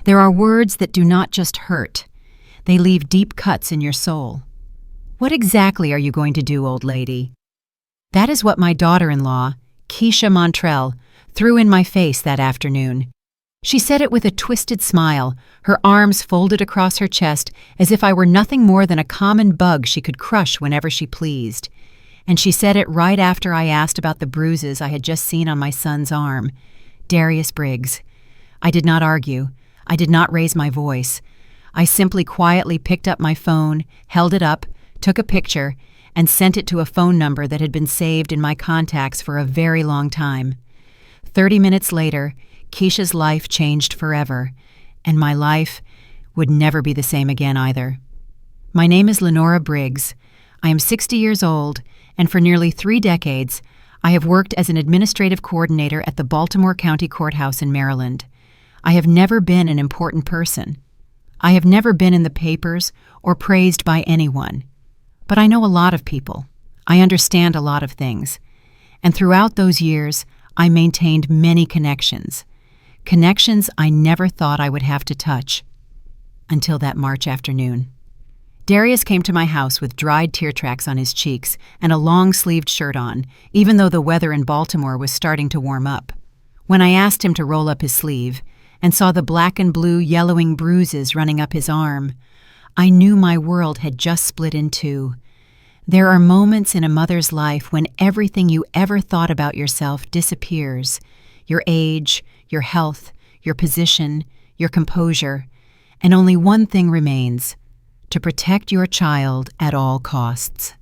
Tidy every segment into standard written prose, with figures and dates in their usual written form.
There are words that do not just hurt. They leave deep cuts in your soul. What exactly are you going to do, old lady? That is what my daughter-in-law, Keisha Montrell, threw in my face that afternoon. She said it with a twisted smile, her arms folded across her chest as if I were nothing more than a common bug she could crush whenever she pleased. And she said it right after I asked about the bruises I had just seen on my son's arm. Darius Briggs. I did not argue. I did not raise my voice. I simply quietly picked up my phone, held it up, took a picture, and sent it to a phone number that had been saved in my contacts for a very long time. 30 minutes later, Keisha's life changed forever, and my life would never be the same again either. My name is Lenora Briggs. I am 60 years old, and for nearly 3 decades, I have worked as an administrative coordinator at the Baltimore County Courthouse in Maryland. I have never been an important person. I have never been in the papers or praised by anyone. But I know a lot of people. I understand a lot of things. And throughout those years, I maintained many connections. Connections I never thought I would have to touch. Until that March afternoon. Darius came to my house with dried tear tracks on his cheeks and a long-sleeved shirt on, even though the weather in Baltimore was starting to warm up. When I asked him to roll up his sleeve and saw the black and blue yellowing bruises running up his arm, I knew my world had just split in two. There are moments in a mother's life when everything you ever thought about yourself disappears. Your age, your health, your position, your composure, and only one thing remains: to protect your child at all costs.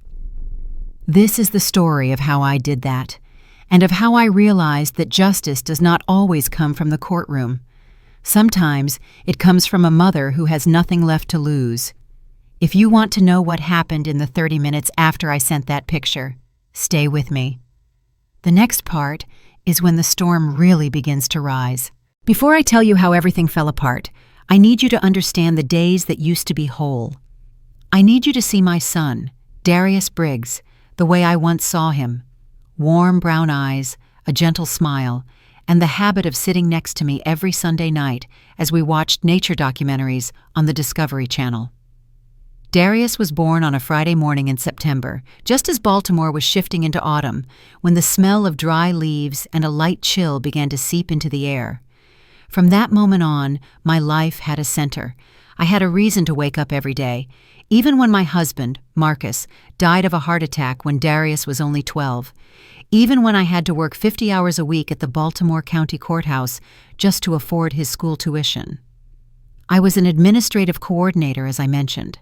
This is the story of how I did that, and of how I realized that justice does not always come from the courtroom. Sometimes it comes from a mother who has nothing left to lose. If you want to know what happened in the 30 minutes after I sent that picture, stay with me. The next part is when the storm really begins to rise. Before I tell you how everything fell apart, I need you to understand the days that used to be whole. I need you to see my son, Darius Briggs, the way I once saw him. Warm brown eyes, a gentle smile, and the habit of sitting next to me every Sunday night as we watched nature documentaries on the Discovery Channel. Darius was born on a Friday morning in September, just as Baltimore was shifting into autumn, when the smell of dry leaves and a light chill began to seep into the air. From that moment on, my life had a center. I had a reason to wake up every day, even when my husband, Marcus, died of a heart attack when Darius was only 12, even when I had to work 50 hours a week at the Baltimore County Courthouse just to afford his school tuition. I was an administrative coordinator, as I mentioned.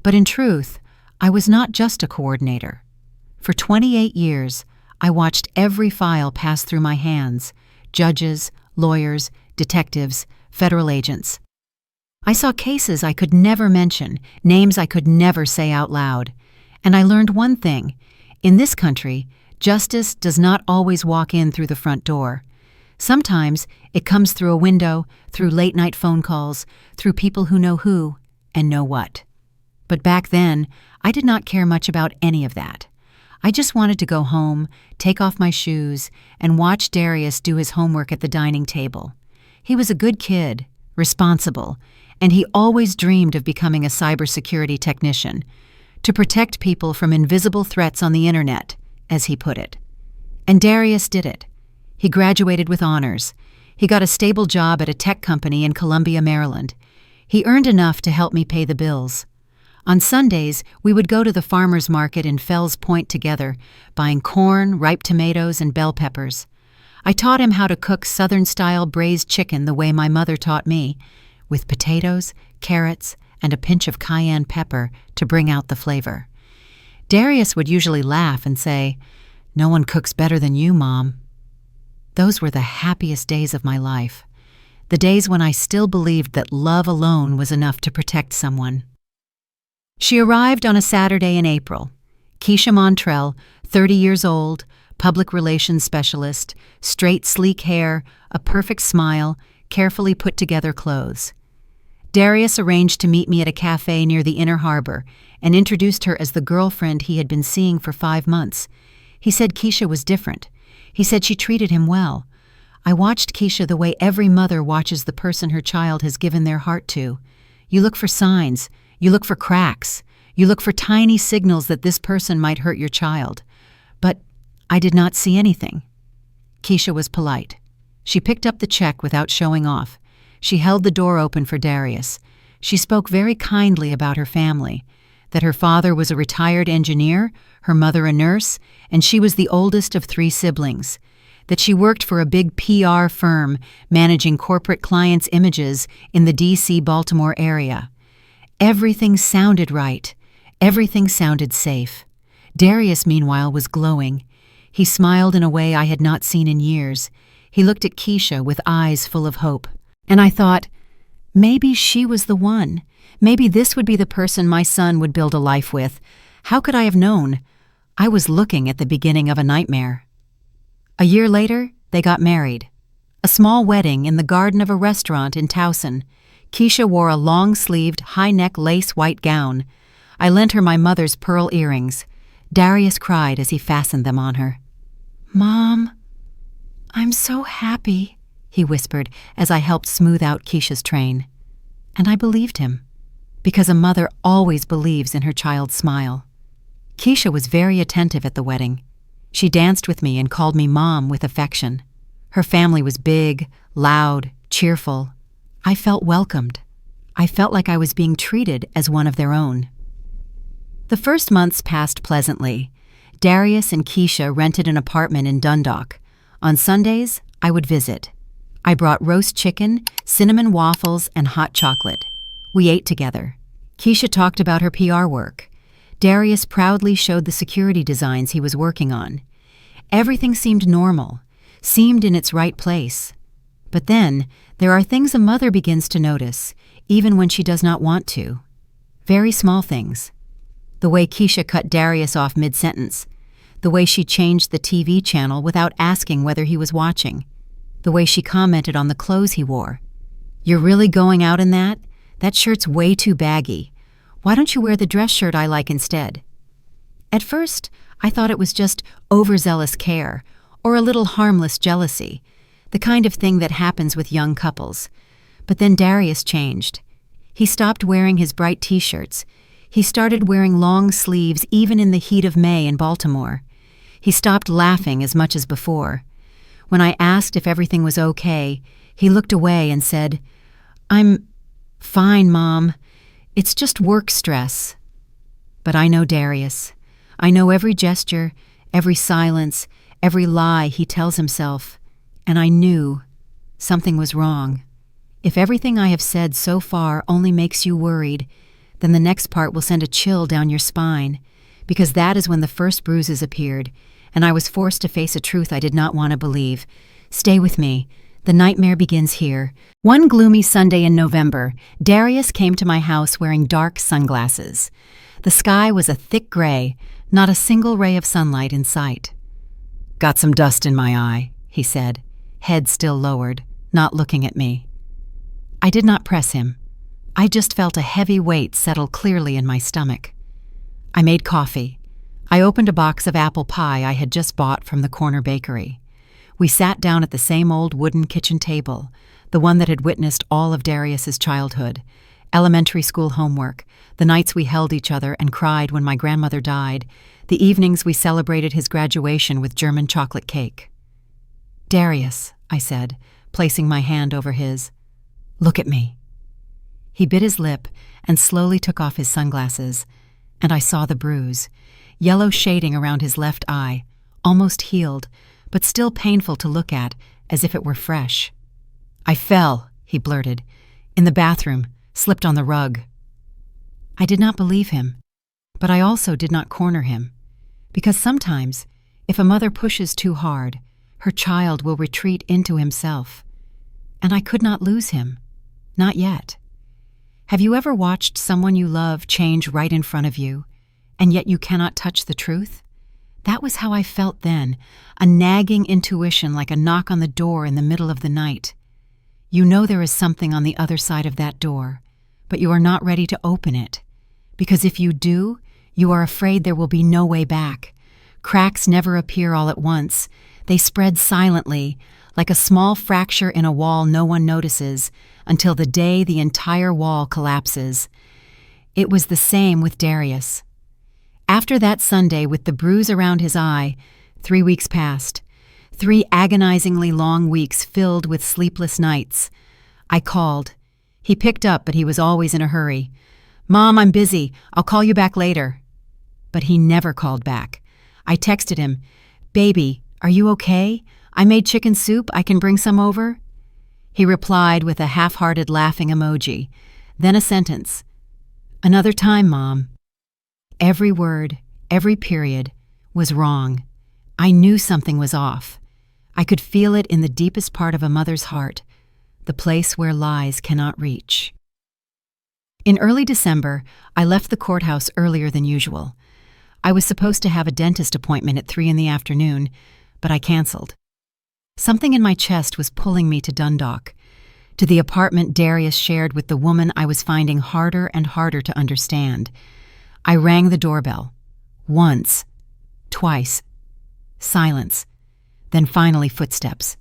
But in truth, I was not just a coordinator. For 28 years, I watched every file pass through my hands: judges, lawyers, detectives, federal agents. I saw cases I could never mention, names I could never say out loud. And I learned one thing: in this country, justice does not always walk in through the front door. Sometimes it comes through a window, through late-night phone calls, through people who know who and know what. But back then, I did not care much about any of that. I just wanted to go home, take off my shoes, and watch Darius do his homework at the dining table. He was a good kid, responsible, and he always dreamed of becoming a cybersecurity technician, to protect people from invisible threats on the internet, as he put it. And Darius did it. He graduated with honors. He got a stable job at a tech company in Columbia, Maryland. He earned enough to help me pay the bills. On Sundays, we would go to the farmer's market in Fells Point together, buying corn, ripe tomatoes, and bell peppers. I taught him how to cook Southern-style braised chicken the way my mother taught me, with potatoes, carrots, and a pinch of cayenne pepper to bring out the flavor. Darius would usually laugh and say, "No one cooks better than you, Mom." Those were the happiest days of my life, the days when I still believed that love alone was enough to protect someone. She arrived on a Saturday in April. Keisha Montrell, 30 years old, public relations specialist, straight, sleek hair, a perfect smile, carefully put together clothes. Darius arranged to meet me at a cafe near the Inner Harbor and introduced her as the girlfriend he had been seeing for 5 months. He said Keisha was different. He said she treated him well. I watched Keisha the way every mother watches the person her child has given their heart to. You look for signs, you look for cracks, you look for tiny signals that this person might hurt your child. But I did not see anything. Keisha was polite. She picked up the check without showing off. She held the door open for Darius. She spoke very kindly about her family, that her father was a retired engineer, her mother a nurse, and she was the oldest of 3 siblings, that she worked for a big PR firm managing corporate clients' images in the D.C. Baltimore area. Everything sounded right. Everything sounded safe. Darius, meanwhile, was glowing. He smiled in a way I had not seen in years. He looked at Keisha with eyes full of hope. And I thought, maybe she was the one. Maybe this would be the person my son would build a life with. How could I have known? I was looking at the beginning of a nightmare. A year later, they got married. A small wedding in the garden of a restaurant in Towson. Keisha wore a long-sleeved, high-neck lace white gown. I lent her my mother's pearl earrings. Darius cried as he fastened them on her. "Mom, I'm so happy," he whispered as I helped smooth out Keisha's train. And I believed him, because a mother always believes in her child's smile. Keisha was very attentive at the wedding. She danced with me and called me Mom with affection. Her family was big, loud, cheerful. I felt welcomed. I felt like I was being treated as one of their own. The first months passed pleasantly. Darius and Keisha rented an apartment in Dundalk. On Sundays, I would visit. I brought roast chicken, cinnamon waffles, and hot chocolate. We ate together. Keisha talked about her PR work. Darius proudly showed the security designs he was working on. Everything seemed normal, seemed in its right place. But then, there are things a mother begins to notice, even when she does not want to. Very small things. The way Keisha cut Darius off mid-sentence. The way she changed the TV channel without asking whether he was watching. The way she commented on the clothes he wore. "You're really going out in that? That shirt's way too baggy. Why don't you wear the dress shirt I like instead?" At first, I thought it was just overzealous care, or a little harmless jealousy, the kind of thing that happens with young couples. But then Darius changed. He stopped wearing his bright t-shirts. He started wearing long sleeves even in the heat of May in Baltimore. He stopped laughing as much as before. When I asked if everything was okay, he looked away and said, "I'm fine, Mom. It's just work stress." But I know Darius. I know every gesture, every silence, every lie he tells himself. And I knew something was wrong. If everything I have said so far only makes you worried, then the next part will send a chill down your spine, because that is when the first bruises appeared, and I was forced to face a truth I did not want to believe. Stay with me. The nightmare begins here. One gloomy Sunday in November, Darius came to my house wearing dark sunglasses. The sky was a thick gray, not a single ray of sunlight in sight. "Got some dust in my eye," he said, head still lowered, not looking at me. I did not press him. I just felt a heavy weight settle clearly in my stomach. I made coffee. I opened a box of apple pie I had just bought from the corner bakery. We sat down at the same old wooden kitchen table, the one that had witnessed all of Darius's childhood, elementary school homework, the nights we held each other and cried when my grandmother died, the evenings we celebrated his graduation with German chocolate cake. "Darius," I said, placing my hand over his, "look at me." He bit his lip and slowly took off his sunglasses, and I saw the bruise, yellow shading around his left eye, almost healed, but still painful to look at, as if it were fresh. "I fell," he blurted, "in the bathroom, slipped on the rug." I did not believe him, but I also did not corner him, because sometimes, if a mother pushes too hard, her child will retreat into himself. And I could not lose him. Not yet. Have you ever watched someone you love change right in front of you, and yet you cannot touch the truth? That was how I felt then, a nagging intuition like a knock on the door in the middle of the night. You know there is something on the other side of that door, but you are not ready to open it, because if you do, you are afraid there will be no way back. Cracks never appear all at once. They spread silently, like a small fracture in a wall no one notices, until the day the entire wall collapses. It was the same with Darius. After that Sunday with the bruise around his eye, 3 weeks passed. 3 agonizingly long weeks filled with sleepless nights. I called. He picked up, but he was always in a hurry. "Mom, I'm busy. I'll call you back later." But he never called back. I texted him, "Baby, are you okay? I made chicken soup. I can bring some over?" He replied with a half-hearted laughing emoji, then a sentence. "Another time, Mom." Every word, every period, was wrong. I knew something was off. I could feel it in the deepest part of a mother's heart, the place where lies cannot reach. In early December, I left the courthouse earlier than usual. I was supposed to have a dentist appointment at 3 in the afternoon, but I canceled. Something in my chest was pulling me to Dundalk, to the apartment Darius shared with the woman I was finding harder and harder to understand. I rang the doorbell. Once. Twice. Silence. Then finally footsteps.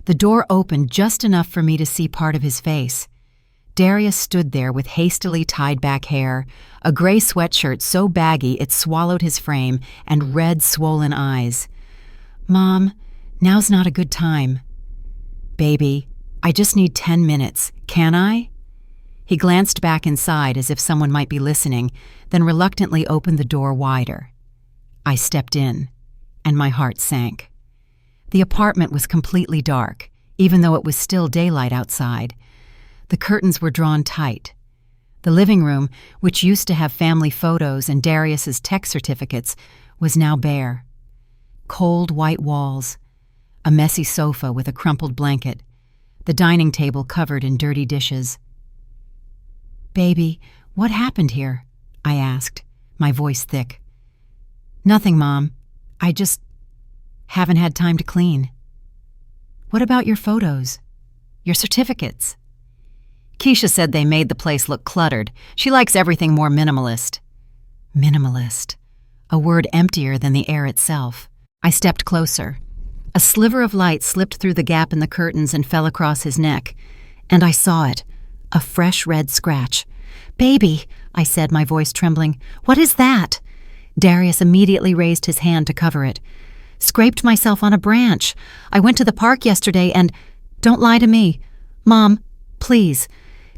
The door opened just enough for me to see part of his face. Darius stood there with hastily tied back hair, a gray sweatshirt so baggy it swallowed his frame, and red, swollen eyes. "Mom, now's not a good time." "Baby, I just need 10 minutes. Can I?" He glanced back inside as if someone might be listening, then reluctantly opened the door wider. I stepped in, and my heart sank. The apartment was completely dark, even though it was still daylight outside. The curtains were drawn tight. The living room, which used to have family photos and Darius's text certificates, was now bare. Cold white walls, a messy sofa with a crumpled blanket, the dining table covered in dirty dishes. "Baby, what happened here?" I asked, my voice thick. "Nothing, Mom. I just haven't had time to clean." "What about your photos? Your certificates?" "Keisha said they made the place look cluttered. She likes everything more minimalist." Minimalist. A word emptier than the air itself. I stepped closer. A sliver of light slipped through the gap in the curtains and fell across his neck. And I saw it. A fresh red scratch. "Baby," I said, my voice trembling. "What is that?" Darius immediately raised his hand to cover it. "Scraped myself on a branch. I went to the park yesterday and—" "Don't lie to me. Mom, please.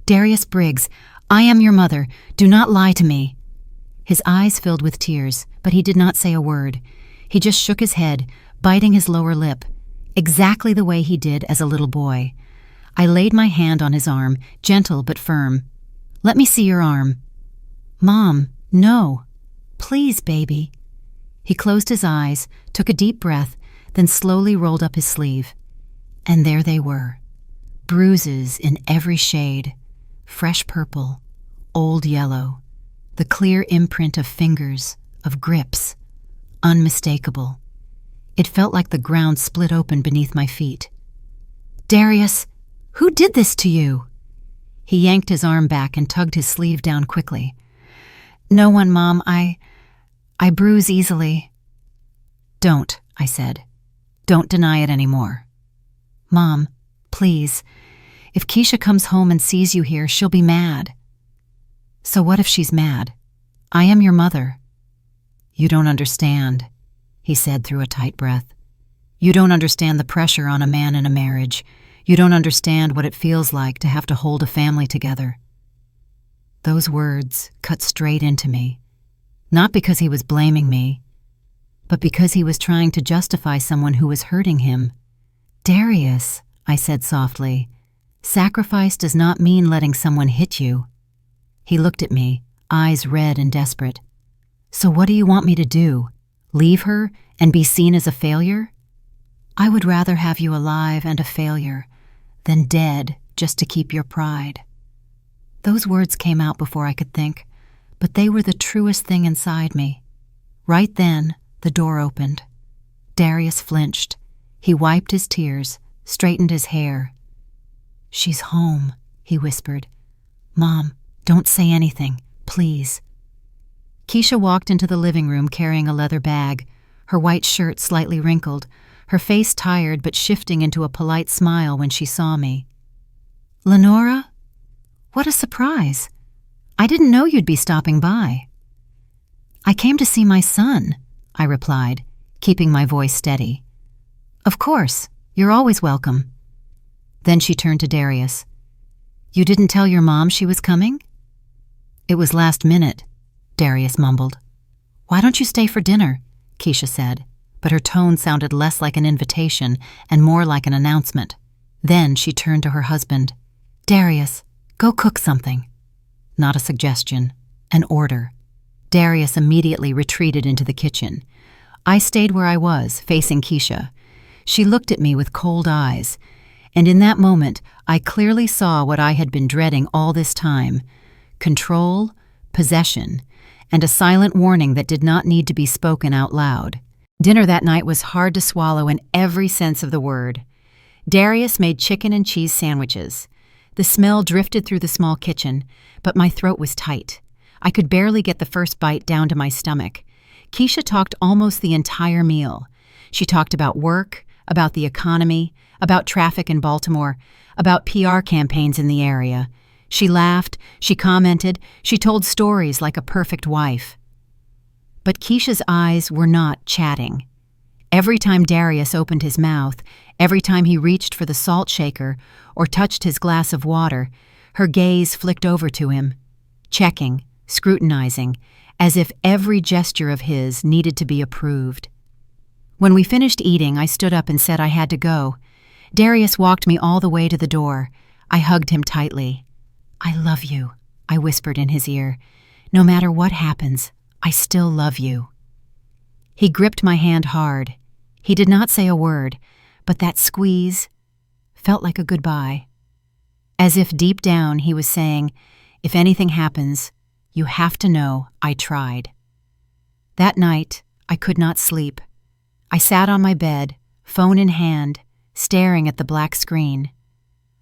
Darius Briggs, I am your mother. Do not lie to me." His eyes filled with tears, but he did not say a word. He just shook his head, biting his lower lip, exactly the way he did as a little boy. I laid my hand on his arm, gentle but firm. "Let me see your arm." "Mom, no. Please, baby." He closed his eyes, took a deep breath, then slowly rolled up his sleeve. And there they were. Bruises in every shade. Fresh purple, old yellow. The clear imprint of fingers, of grips. Unmistakable. It felt like the ground split open beneath my feet. "Darius, who did this to you?" He yanked his arm back and tugged his sleeve down quickly. "No one, Mom. I bruise easily." "Don't," I said. "Don't deny it anymore." "Mom, please. If Keisha comes home and sees you here, she'll be mad." "So what if she's mad? I am your mother." "You don't understand," he said through a tight breath. "You don't understand the pressure on a man in a marriage. You don't understand what it feels like to have to hold a family together." Those words cut straight into me, not because he was blaming me, but because he was trying to justify someone who was hurting him. "Darius," I said softly, "sacrifice does not mean letting someone hit you." He looked at me, eyes red and desperate. "So what do you want me to do? Leave her and be seen as a failure?" "I would rather have you alive and a failure than dead just to keep your pride." Those words came out before I could think, but they were the truest thing inside me. Right then, the door opened. Darius flinched. He wiped his tears, straightened his hair. "She's home," he whispered. "Mom, don't say anything, please." Keisha walked into the living room carrying a leather bag, her white shirt slightly wrinkled, her face tired but shifting into a polite smile when she saw me. "Lenora? What a surprise. I didn't know you'd be stopping by." "I came to see my son," I replied, keeping my voice steady. "Of course, you're always welcome." Then she turned to Darius. "You didn't tell your mom she was coming?" "It was last minute," Darius mumbled. "Why don't you stay for dinner?" Keisha said, but her tone sounded less like an invitation and more like an announcement. Then she turned to her husband. "Darius, go cook something." Not a suggestion, an order. Darius immediately retreated into the kitchen. I stayed where I was, facing Keisha. She looked at me with cold eyes, and in that moment I clearly saw what I had been dreading all this time: control, possession, and a silent warning that did not need to be spoken out loud. Dinner that night was hard to swallow in every sense of the word. Darius made chicken and cheese sandwiches. The smell drifted through the small kitchen, but my throat was tight. I could barely get the first bite down to my stomach. Keisha talked almost the entire meal. She talked about work, about the economy, about traffic in Baltimore, about PR campaigns in the area. She laughed, she commented, she told stories like a perfect wife. But Keisha's eyes were not chatting. Every time Darius opened his mouth, every time he reached for the salt shaker or touched his glass of water, her gaze flicked over to him, checking, scrutinizing, as if every gesture of his needed to be approved. When we finished eating, I stood up and said I had to go. Darius walked me all the way to the door. I hugged him tightly. "I love you," I whispered in his ear. "No matter what happens, I still love you." He gripped my hand hard. He did not say a word, but that squeeze felt like a goodbye. As if deep down he was saying, "If anything happens, you have to know I tried." That night, I could not sleep. I sat on my bed, phone in hand, staring at the black screen.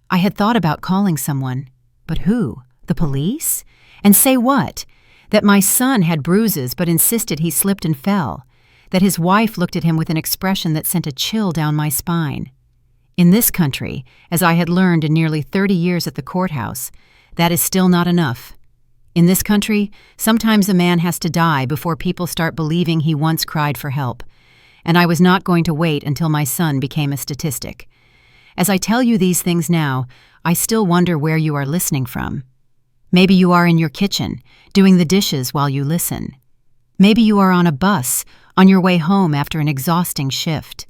I had thought about calling someone, but who? The police? And say what? That my son had bruises but insisted he slipped and fell. That his wife looked at him with an expression that sent a chill down my spine. In this country, as I had learned in nearly 30 years at the courthouse, that is still not enough. In this country, sometimes a man has to die before people start believing he once cried for help. And I was not going to wait until my son became a statistic. As I tell you these things now, I still wonder where you are listening from. Maybe you are in your kitchen, doing the dishes while you listen. Maybe you are on a bus, on your way home after an exhausting shift.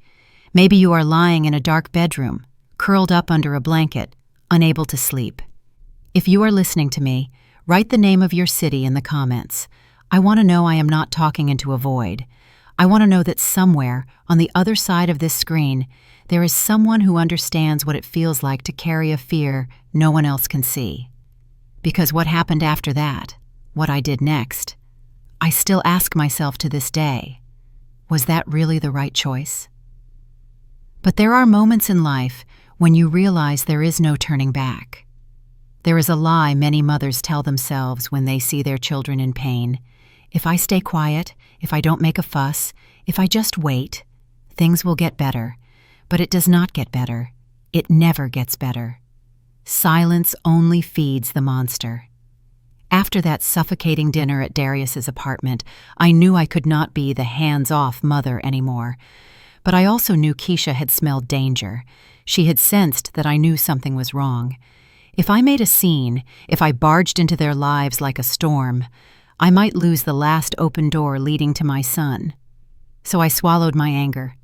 Maybe you are lying in a dark bedroom, curled up under a blanket, unable to sleep. If you are listening to me, write the name of your city in the comments. I want to know I am not talking into a void. I want to know that somewhere, on the other side of this screen, there is someone who understands what it feels like to carry a fear no one else can see. Because what happened after that, what I did next, I still ask myself to this day, was that really the right choice? But there are moments in life when you realize there is no turning back. There is a lie many mothers tell themselves when they see their children in pain. If I stay quiet, if I don't make a fuss, if I just wait, things will get better. But it does not get better. It never gets better. Silence only feeds the monster. After that suffocating dinner at Darius's apartment, I knew I could not be the hands-off mother anymore. But I also knew Keisha had smelled danger. She had sensed that I knew something was wrong. If I made a scene, if I barged into their lives like a storm, I might lose the last open door leading to my son. So I swallowed my anger.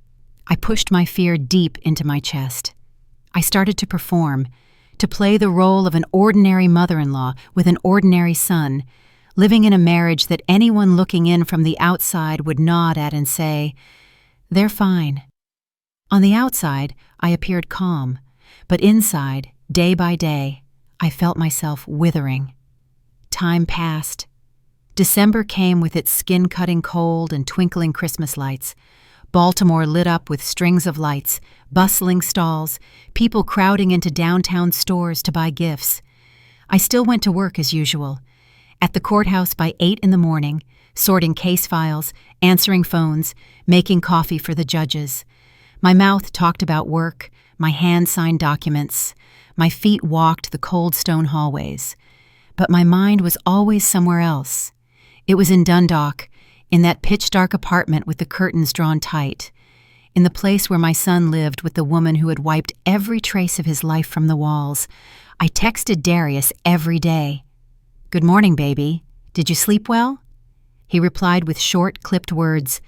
I pushed my fear deep into my chest. I started to perform, to play the role of an ordinary mother-in-law with an ordinary son, living in a marriage that anyone looking in from the outside would nod at and say, "They're fine." On the outside, I appeared calm, but inside, day by day, I felt myself withering. Time passed. December came with its skin-cutting cold and twinkling Christmas lights. Baltimore lit up with strings of lights, bustling stalls, people crowding into downtown stores to buy gifts. I still went to work as usual. At the courthouse by 8 in the morning, sorting case files, answering phones, making coffee for the judges. My mouth talked about work, my hand signed documents, my feet walked the cold stone hallways. But my mind was always somewhere else. It was in Dundalk, in that pitch-dark apartment with the curtains drawn tight, in the place where my son lived with the woman who had wiped every trace of his life from the walls. I texted Darius every day. "Good morning, baby. Did you sleep well?" He replied with short, clipped words.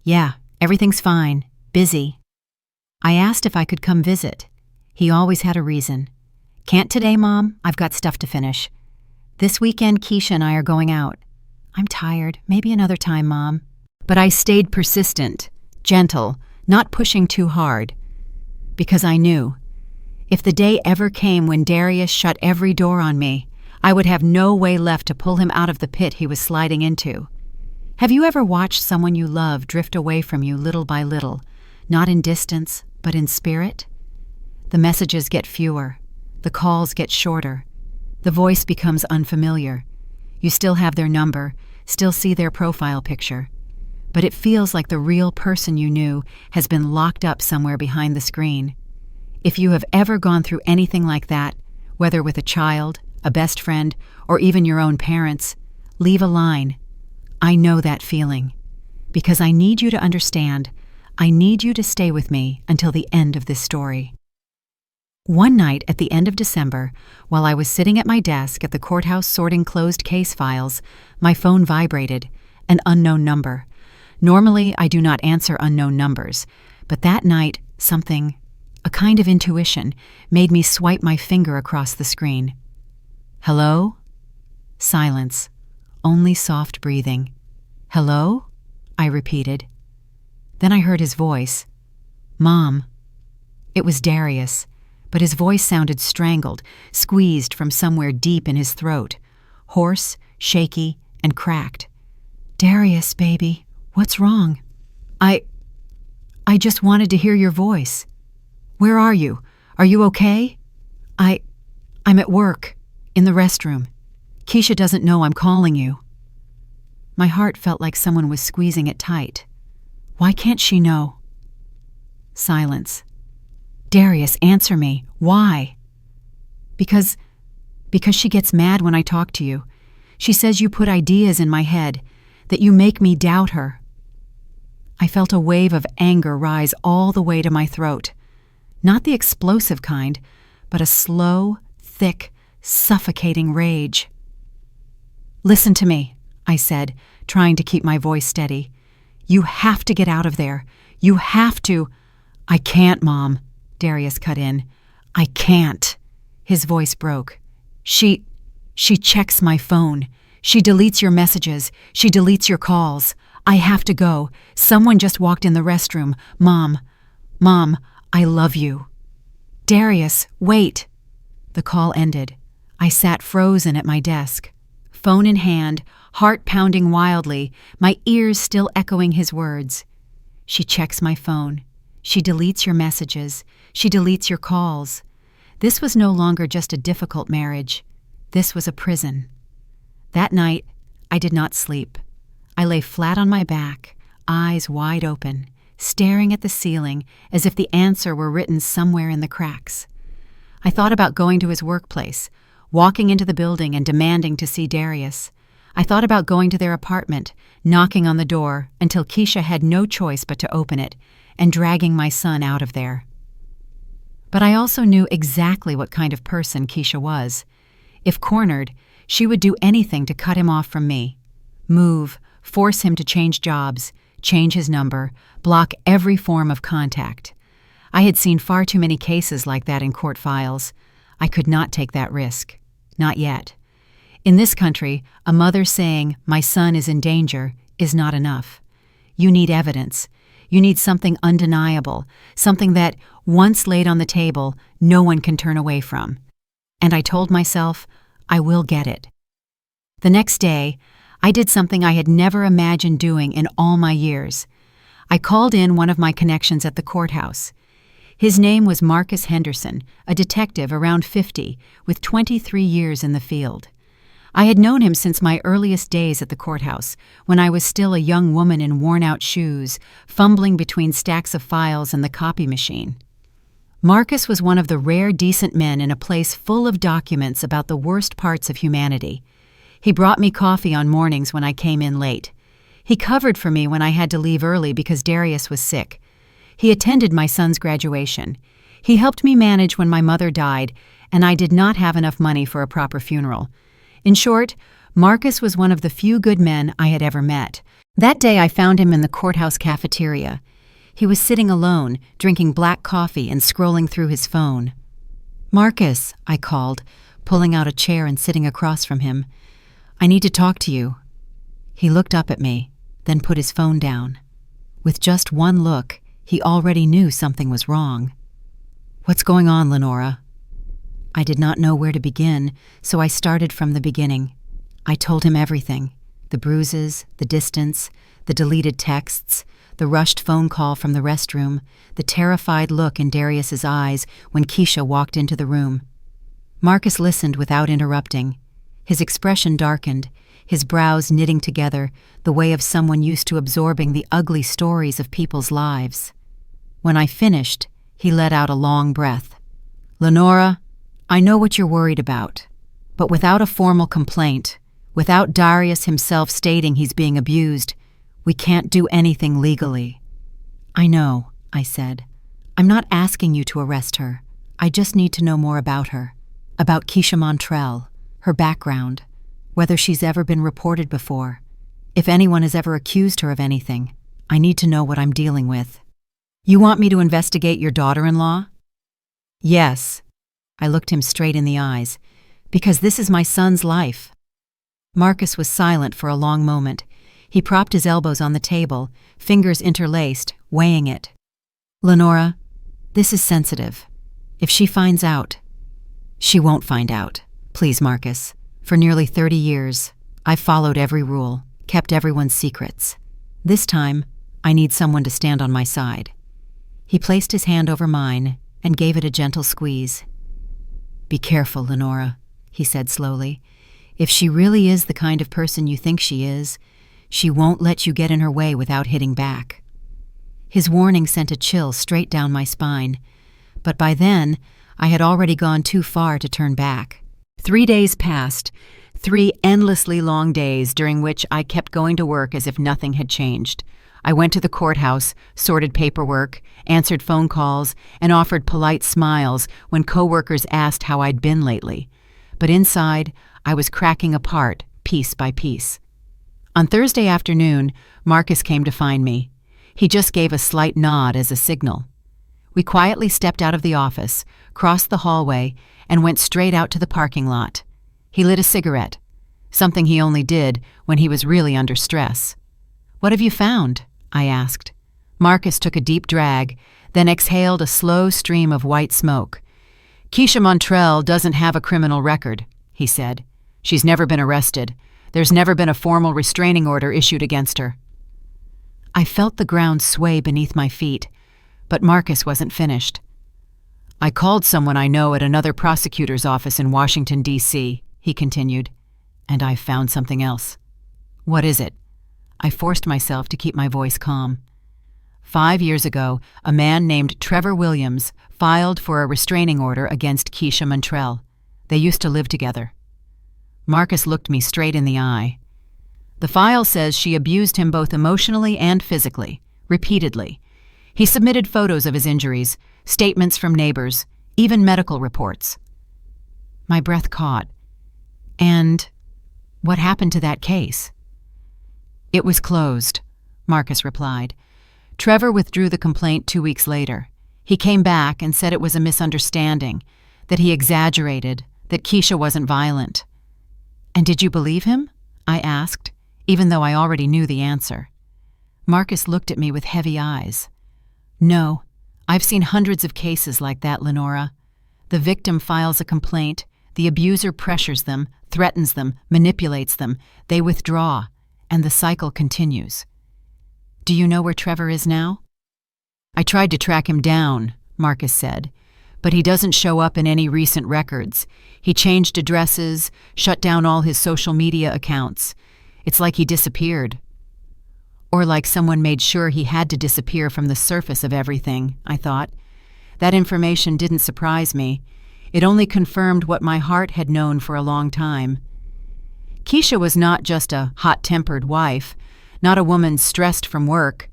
"Yeah, everything's fine. Busy." I asked if I could come visit. He always had a reason. "Can't today, Mom. I've got stuff to finish. This weekend, Keisha and I are going out." "I'm tired. Maybe another time, Mom." But I stayed persistent, gentle, not pushing too hard. Because I knew, if the day ever came when Darius shut every door on me, I would have no way left to pull him out of the pit he was sliding into. Have you ever watched someone you love drift away from you little by little, not in distance, but in spirit? The messages get fewer. The calls get shorter. The voice becomes unfamiliar. You still have their number, still see their profile picture. But it feels like the real person you knew has been locked up somewhere behind the screen. If you have ever gone through anything like that, whether with a child, a best friend, or even your own parents, leave a line. I know that feeling. Because I need you to understand. I need you to stay with me until the end of this story. One night at the end of December, while I was sitting at my desk at the courthouse sorting closed case files, my phone vibrated, an unknown number. Normally, I do not answer unknown numbers, but that night, something, a kind of intuition, made me swipe my finger across the screen. "Hello?" Silence, only soft breathing. "Hello?" I repeated. Then I heard his voice. "Mom." It was Darius, but his voice sounded strangled, squeezed from somewhere deep in his throat, hoarse, shaky, and cracked. "Darius, baby, what's wrong?" I just wanted to hear your voice. Where are you? Are you okay?" I'm at work, in the restroom. Keisha doesn't know I'm calling you." My heart felt like someone was squeezing it tight. Why can't she know? Silence. "Darius, answer me. Why?" Because she gets mad when I talk to you. She says you put ideas in my head, that you make me doubt her." I felt a wave of anger rise all the way to my throat. Not the explosive kind, but a slow, thick, suffocating rage. "Listen to me," I said, trying to keep my voice steady. "You have to get out of there. You have to—" "I can't, Mom," Darius cut in. "I can't." His voice broke. She checks my phone. She deletes your messages. She deletes your calls. I have to go. Someone just walked in the restroom. Mom, I love you." "Darius, wait." The call ended. I sat frozen at my desk, phone in hand, heart pounding wildly, my ears still echoing his words. She checks my phone. She deletes your messages. She deletes your calls. This was no longer just a difficult marriage. This was a prison. That night, I did not sleep. I lay flat on my back, eyes wide open, staring at the ceiling as if the answer were written somewhere in the cracks. I thought about going to his workplace, walking into the building and demanding to see Darius. I thought about going to their apartment, knocking on the door until Keisha had no choice but to open it, and dragging my son out of there. But I also knew exactly what kind of person Keisha was. If cornered, she would do anything to cut him off from me. Move, force him to change jobs, change his number, block every form of contact. I had seen far too many cases like that in court files. I could not take that risk. Not yet. In this country, a mother saying, "My son is in danger," is not enough. You need evidence. You need something undeniable, something that, once laid on the table, no one can turn away from. And I told myself, I will get it. The next day, I did something I had never imagined doing in all my years. I called in one of my connections at the courthouse. His name was Marcus Henderson, a detective around 50, with 23 years in the field. I had known him since my earliest days at the courthouse, when I was still a young woman in worn-out shoes, fumbling between stacks of files and the copy machine. Marcus was one of the rare decent men in a place full of documents about the worst parts of humanity. He brought me coffee on mornings when I came in late. He covered for me when I had to leave early because Darius was sick. He attended my son's graduation. He helped me manage when my mother died, and I did not have enough money for a proper funeral. In short, Marcus was one of the few good men I had ever met. That day I found him in the courthouse cafeteria. He was sitting alone, drinking black coffee and scrolling through his phone. "Marcus," I called, pulling out a chair and sitting across from him. "I need to talk to you." He looked up at me, then put his phone down. With just one look, he already knew something was wrong. "What's going on, Lenora?" I did not know where to begin, so I started from the beginning. I told him everything: the bruises, the distance, the deleted texts, the rushed phone call from the restroom, the terrified look in Darius's eyes when Keisha walked into the room. Marcus listened without interrupting. His expression darkened, his brows knitting together, the way of someone used to absorbing the ugly stories of people's lives. When I finished, he let out a long breath. "Lenora, I know what you're worried about, but without a formal complaint, without Darius himself stating he's being abused, we can't do anything legally." "I know," I said. "I'm not asking you to arrest her. I just need to know more about her, about Keisha Montrell, her background, whether she's ever been reported before. If anyone has ever accused her of anything, I need to know what I'm dealing with." "You want me to investigate your daughter-in-law?" "Yes." I looked him straight in the eyes. "Because this is my son's life." Marcus was silent for a long moment. He propped his elbows on the table, fingers interlaced, weighing it. "Lenora, this is sensitive. If she finds out—" "She won't find out. Please, Marcus. For nearly 30 years, I've followed every rule, kept everyone's secrets. This time, I need someone to stand on my side." He placed his hand over mine and gave it a gentle squeeze. "Be careful, Lenora," he said slowly. "If she really is the kind of person you think she is, she won't let you get in her way without hitting back." His warning sent a chill straight down my spine, but by then, I had already gone too far to turn back. 3 days passed, 3 endlessly long days during which I kept going to work as if nothing had changed. I went to the courthouse, sorted paperwork, answered phone calls, and offered polite smiles when coworkers asked how I'd been lately. But inside, I was cracking apart, piece by piece. On Thursday afternoon, Marcus came to find me. He just gave a slight nod as a signal. We quietly stepped out of the office, crossed the hallway, and went straight out to the parking lot. He lit a cigarette, something he only did when he was really under stress. "What have you found?" I asked. Marcus took a deep drag, then exhaled a slow stream of white smoke. "Keisha Montrell doesn't have a criminal record," he said. "She's never been arrested. There's never been a formal restraining order issued against her." I felt the ground sway beneath my feet, but Marcus wasn't finished. "I called someone I know at another prosecutor's office in Washington, D.C., he continued, "and I found something else." "What is it?" I forced myself to keep my voice calm. 5 years ago, a man named Trevor Williams filed for a restraining order against Keisha Montrell. They used to live together. Marcus looked me straight in the eye. "The file says she abused him both emotionally and physically, repeatedly. He submitted photos of his injuries, statements from neighbors, even medical reports." My breath caught. "And what happened to that case?" "It was closed," Marcus replied. "Trevor withdrew the complaint 2 weeks later. He came back and said it was a misunderstanding, that he exaggerated, that Keisha wasn't violent." "And did you believe him?" I asked, even though I already knew the answer. Marcus looked at me with heavy eyes. "No, I've seen hundreds of cases like that, Lenora. The victim files a complaint, the abuser pressures them, threatens them, manipulates them, they withdraw, and the cycle continues." "Do you know where Trevor is now?" "I tried to track him down," Marcus said, but he doesn't show up in any recent records. He changed addresses, shut down all his social media accounts. It's like he disappeared. Or like someone made sure he had to disappear from the surface of everything, I thought. That information didn't surprise me. It only confirmed what my heart had known for a long time. Keisha was not just a hot-tempered wife, not a woman stressed from work.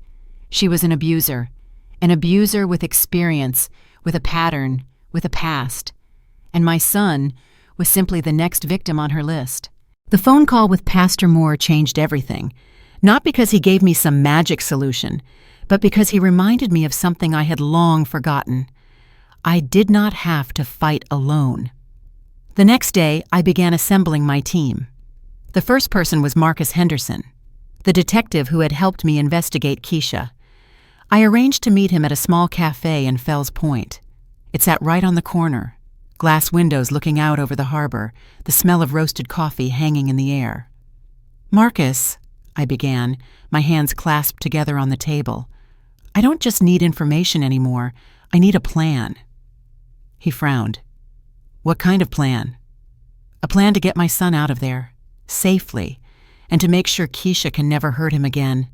She was an abuser with experience, with a pattern, with a past. And my son was simply the next victim on her list. The phone call with Pastor Moore changed everything, not because he gave me some magic solution, but because he reminded me of something I had long forgotten. I did not have to fight alone. The next day, I began assembling my team. The first person was Marcus Henderson, the detective who had helped me investigate Keisha. I arranged to meet him at a small cafe in Fells Point. It sat right on the corner, glass windows looking out over the harbor, the smell of roasted coffee hanging in the air. "Marcus," I began, my hands clasped together on the table, "I don't just need information anymore. I need a plan." He frowned. "What kind of plan?" "A plan to get my son out of there, safely, and to make sure Keisha can never hurt him again."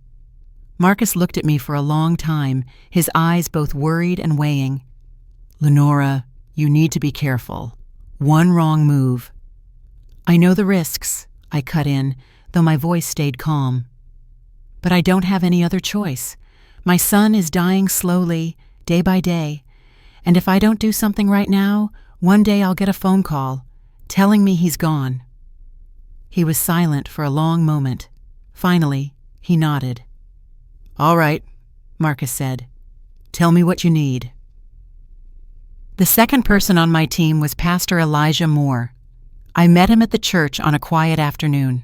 Marcus looked at me for a long time, his eyes both worried and weighing. "Lenora, you need to be careful. One wrong move." "I know the risks," I cut in, though my voice stayed calm. "But I don't have any other choice. My son is dying slowly, day by day. And if I don't do something right now, one day I'll get a phone call telling me he's gone." He was silent for a long moment. Finally, he nodded. "All right," Marcus said. "Tell me what you need." The second person on my team was Pastor Elijah Moore. I met him at the church on a quiet afternoon.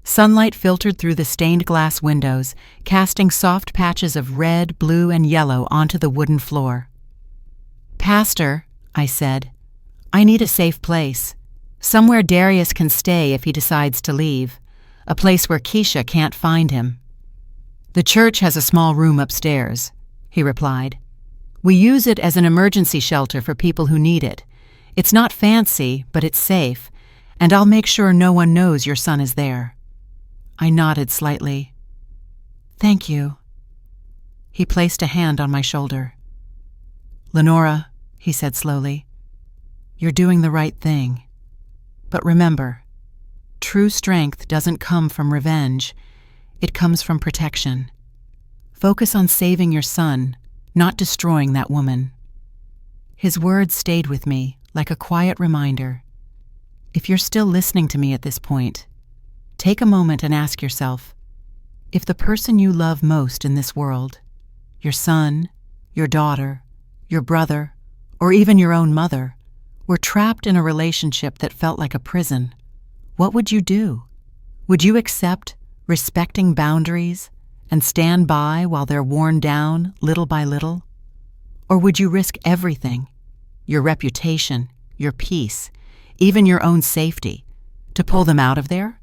Sunlight filtered through the stained glass windows, casting soft patches of red, blue, and yellow onto the wooden floor. "Pastor," I said, "I need a safe place. Somewhere Darius can stay if he decides to leave. A place where Keisha can't find him." "The church has a small room upstairs," he replied. "We use it as an emergency shelter for people who need it. It's not fancy, but it's safe, and I'll make sure no one knows your son is there." I nodded slightly. "Thank you." He placed a hand on my shoulder. "Lenora," he said slowly, "you're doing the right thing. But remember, true strength doesn't come from revenge. It comes from protection. Focus on saving your son, not destroying that woman." His words stayed with me like a quiet reminder. If you're still listening to me at this point, take a moment and ask yourself, if the person you love most in this world, your son, your daughter, your brother, or even your own mother, were trapped in a relationship that felt like a prison, what would you do? Would you accept respecting boundaries and stand by while they're worn down little by little? Or would you risk everything, your reputation, your peace, even your own safety, to pull them out of there?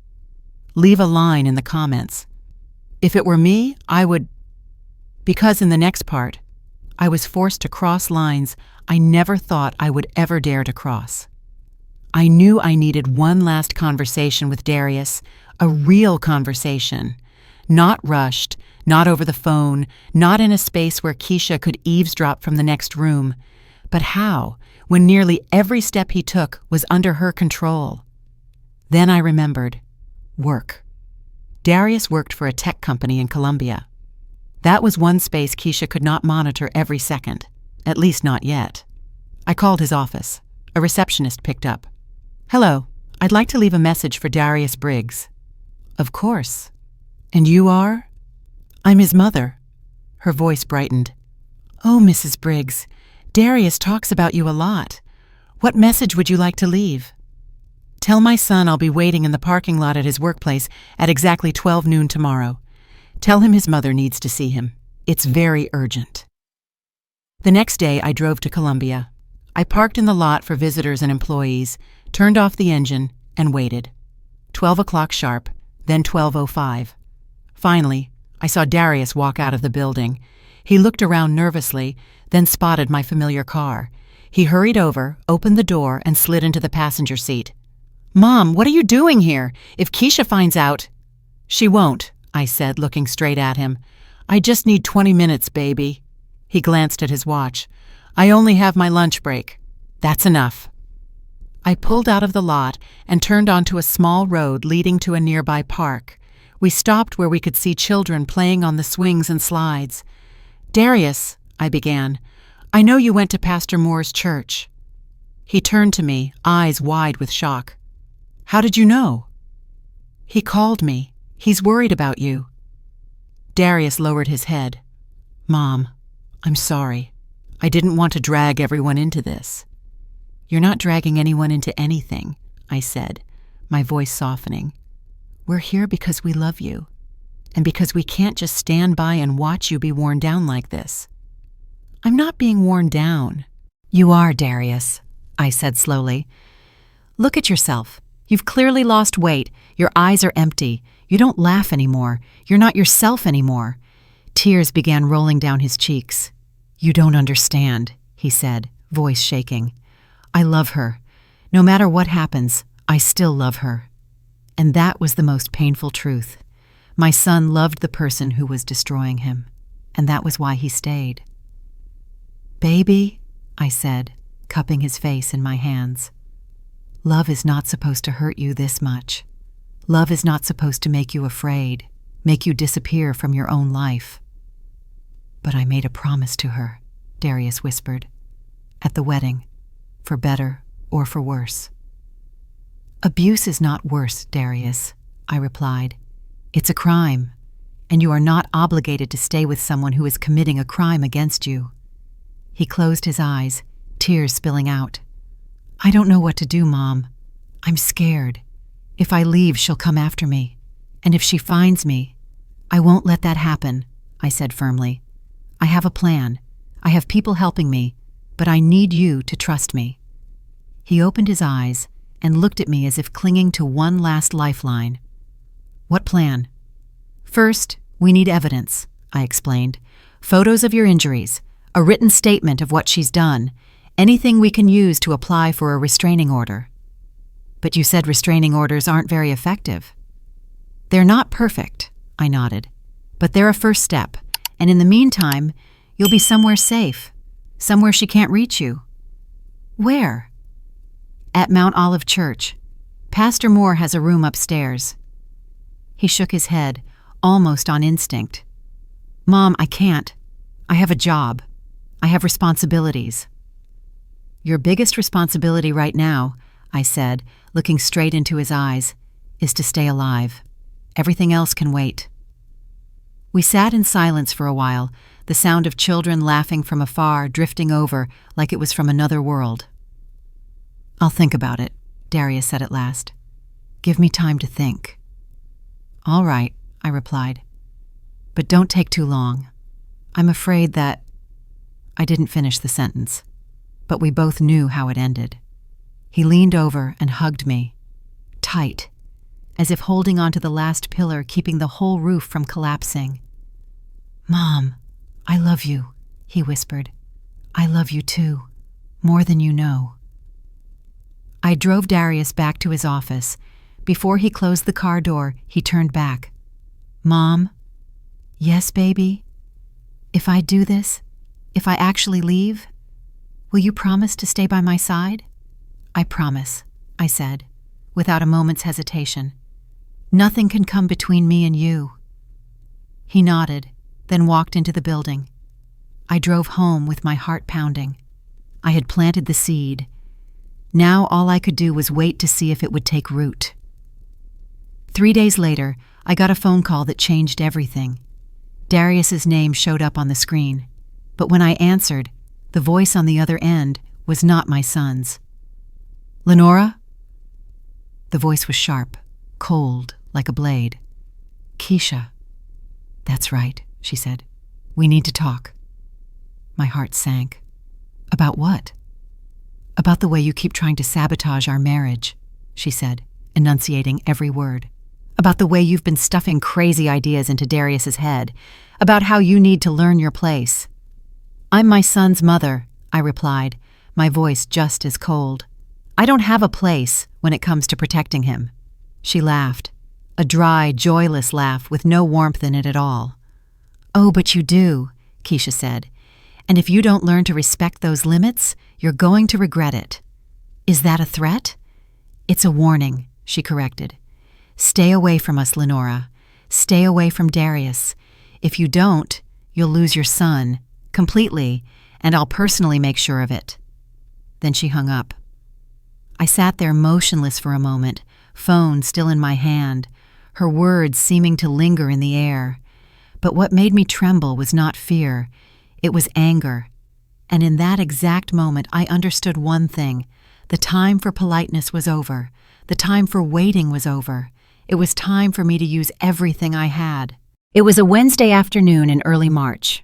Leave a line in the comments. If it were me, I would... Because in the next part, I was forced to cross lines I never thought I would ever dare to cross. I knew I needed one last conversation with Darius, a real conversation, not rushed, not over the phone, not in a space where Keisha could eavesdrop from the next room. But how, when nearly every step he took was under her control? Then I remembered. Work. Darius worked for a tech company in Colombia. That was one space Keisha could not monitor every second, at least not yet. I called his office. A receptionist picked up. "Hello, I'd like to leave a message for Darius Briggs." "Of course. And you are?" "I'm his mother." Her voice brightened. "Oh, Mrs. Briggs, Darius talks about you a lot. What message would you like to leave?" "Tell my son I'll be waiting in the parking lot at his workplace at exactly 12 noon tomorrow. Tell him his mother needs to see him. It's very urgent." The next day, I drove to Columbia. I parked in the lot for visitors and employees, turned off the engine, and waited. 12 o'clock sharp, then 12:05. Finally, I saw Darius walk out of the building. He looked around nervously, then spotted my familiar car. He hurried over, opened the door, and slid into the passenger seat. "Mom, what are you doing here? If Keisha finds out—" "She won't," I said, looking straight at him. "I just need 20 minutes, baby." He glanced at his watch. "I only have my lunch break." "That's enough." I pulled out of the lot and turned onto a small road leading to a nearby park. We stopped where we could see children playing on the swings and slides. "Darius," I began, "I know you went to Pastor Moore's church." He turned to me, eyes wide with shock. "How did you know?" "He called me. He's worried about you." Darius lowered his head. "Mom, I'm sorry. I didn't want to drag everyone into this." "You're not dragging anyone into anything," I said, my voice softening. "We're here because we love you, and because we can't just stand by and watch you be worn down like this." "I'm not being worn down." "You are, Darius," I said slowly. "Look at yourself. You've clearly lost weight. Your eyes are empty. You don't laugh anymore. You're not yourself anymore." Tears began rolling down his cheeks. "You don't understand," he said, voice shaking. "I love her. No matter what happens, I still love her." And that was the most painful truth. My son loved the person who was destroying him, and that was why he stayed. "Baby," I said, cupping his face in my hands. "Love is not supposed to hurt you this much. Love is not supposed to make you afraid, make you disappear from your own life." "But I made a promise to her," Darius whispered, "at the wedding, for better or for worse." "Abuse is not worse, Darius," I replied. "It's a crime, and you are not obligated to stay with someone who is committing a crime against you." He closed his eyes, tears spilling out. "I don't know what to do, Mom. I'm scared. If I leave, she'll come after me. And if she finds me, I won't let that happen," I said firmly. "I have a plan. I have people helping me, but I need you to trust me." He opened his eyes and looked at me as if clinging to one last lifeline. "What plan?" "First, we need evidence," I explained. "Photos of your injuries, a written statement of what she's done, anything we can use to apply for a restraining order." "But you said restraining orders aren't very effective." "They're not perfect," I nodded, "but they're a first step, and in the meantime, you'll be somewhere safe, somewhere she can't reach you." "Where?" "At Mount Olive Church. Pastor Moore has a room upstairs." He shook his head, almost on instinct. "Mom, I can't. I have a job. I have responsibilities." "Your biggest responsibility right now," I said, looking straight into his eyes, "is to stay alive. Everything else can wait." We sat in silence for a while, the sound of children laughing from afar drifting over like it was from another world. "I'll think about it," Darius said at last. "Give me time to think." "All right," I replied. "But don't take too long. I'm afraid that—" I didn't finish the sentence, but we both knew how it ended. He leaned over and hugged me, tight, as if holding onto the last pillar keeping the whole roof from collapsing. "Mom, I love you," he whispered. "I love you too, more than you know." I drove Darius back to his office. Before he closed the car door, he turned back. "Mom?" "Yes, baby? If I do this, if I actually leave, will you promise to stay by my side?" "I promise," I said, without a moment's hesitation. "Nothing can come between me and you." He nodded, then walked into the building. I drove home with my heart pounding. I had planted the seed. Now all I could do was wait to see if it would take root. 3 days later, I got a phone call that changed everything. Darius's name showed up on the screen, but when I answered, the voice on the other end was not my son's. "Lenora?" The voice was sharp, cold, like a blade. "Keisha." "That's right," she said. "We need to talk." My heart sank. "About what?" "About the way you keep trying to sabotage our marriage," she said, enunciating every word. "About the way you've been stuffing crazy ideas into Darius's head. About how you need to learn your place." "I'm my son's mother," I replied, my voice just as cold. "I don't have a place when it comes to protecting him." She laughed, a dry, joyless laugh with no warmth in it at all. "Oh, but you do," Keisha said. "And if you don't learn to respect those limits, you're going to regret it." "Is that a threat?" "It's a warning," she corrected. "Stay away from us, Lenora. Stay away from Darius. If you don't, you'll lose your son, completely, and I'll personally make sure of it." Then she hung up. I sat there motionless for a moment, phone still in my hand, her words seeming to linger in the air. But what made me tremble was not fear, it was anger. And in that exact moment I understood one thing. The time for politeness was over. The time for waiting was over. It was time for me to use everything I had. It was a Wednesday afternoon in early March.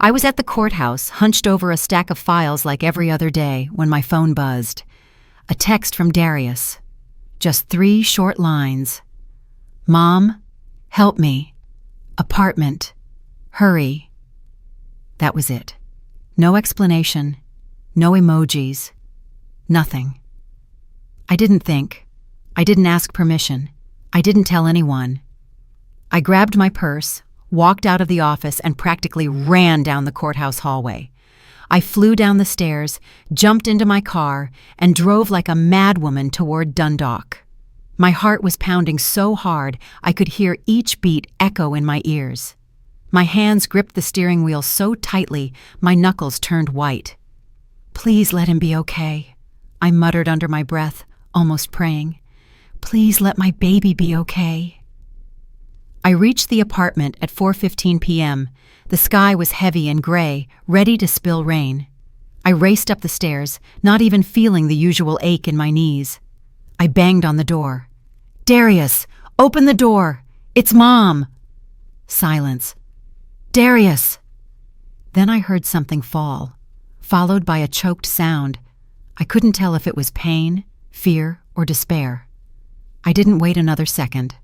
I was at the courthouse, hunched over a stack of files like every other day, when my phone buzzed. A text from Darius. Just 3 short lines. "Mom, help me. Apartment. Hurry." That was it. No explanation. No emojis. Nothing. I didn't think. I didn't ask permission. I didn't tell anyone. I grabbed my purse, walked out of the office, and practically ran down the courthouse hallway. I flew down the stairs, jumped into my car, and drove like a madwoman toward Dundalk. My heart was pounding so hard I could hear each beat echo in my ears. My hands gripped the steering wheel so tightly my knuckles turned white. "Please let him be okay," I muttered under my breath, almost praying. "Please let my baby be okay." I reached the apartment at 4:15 p.m. The sky was heavy and gray, ready to spill rain. I raced up the stairs, not even feeling the usual ache in my knees. I banged on the door. "Darius, open the door! It's Mom!" Silence. "Darius!" Then I heard something fall, followed by a choked sound. I couldn't tell if it was pain, fear, or despair. I didn't wait another second.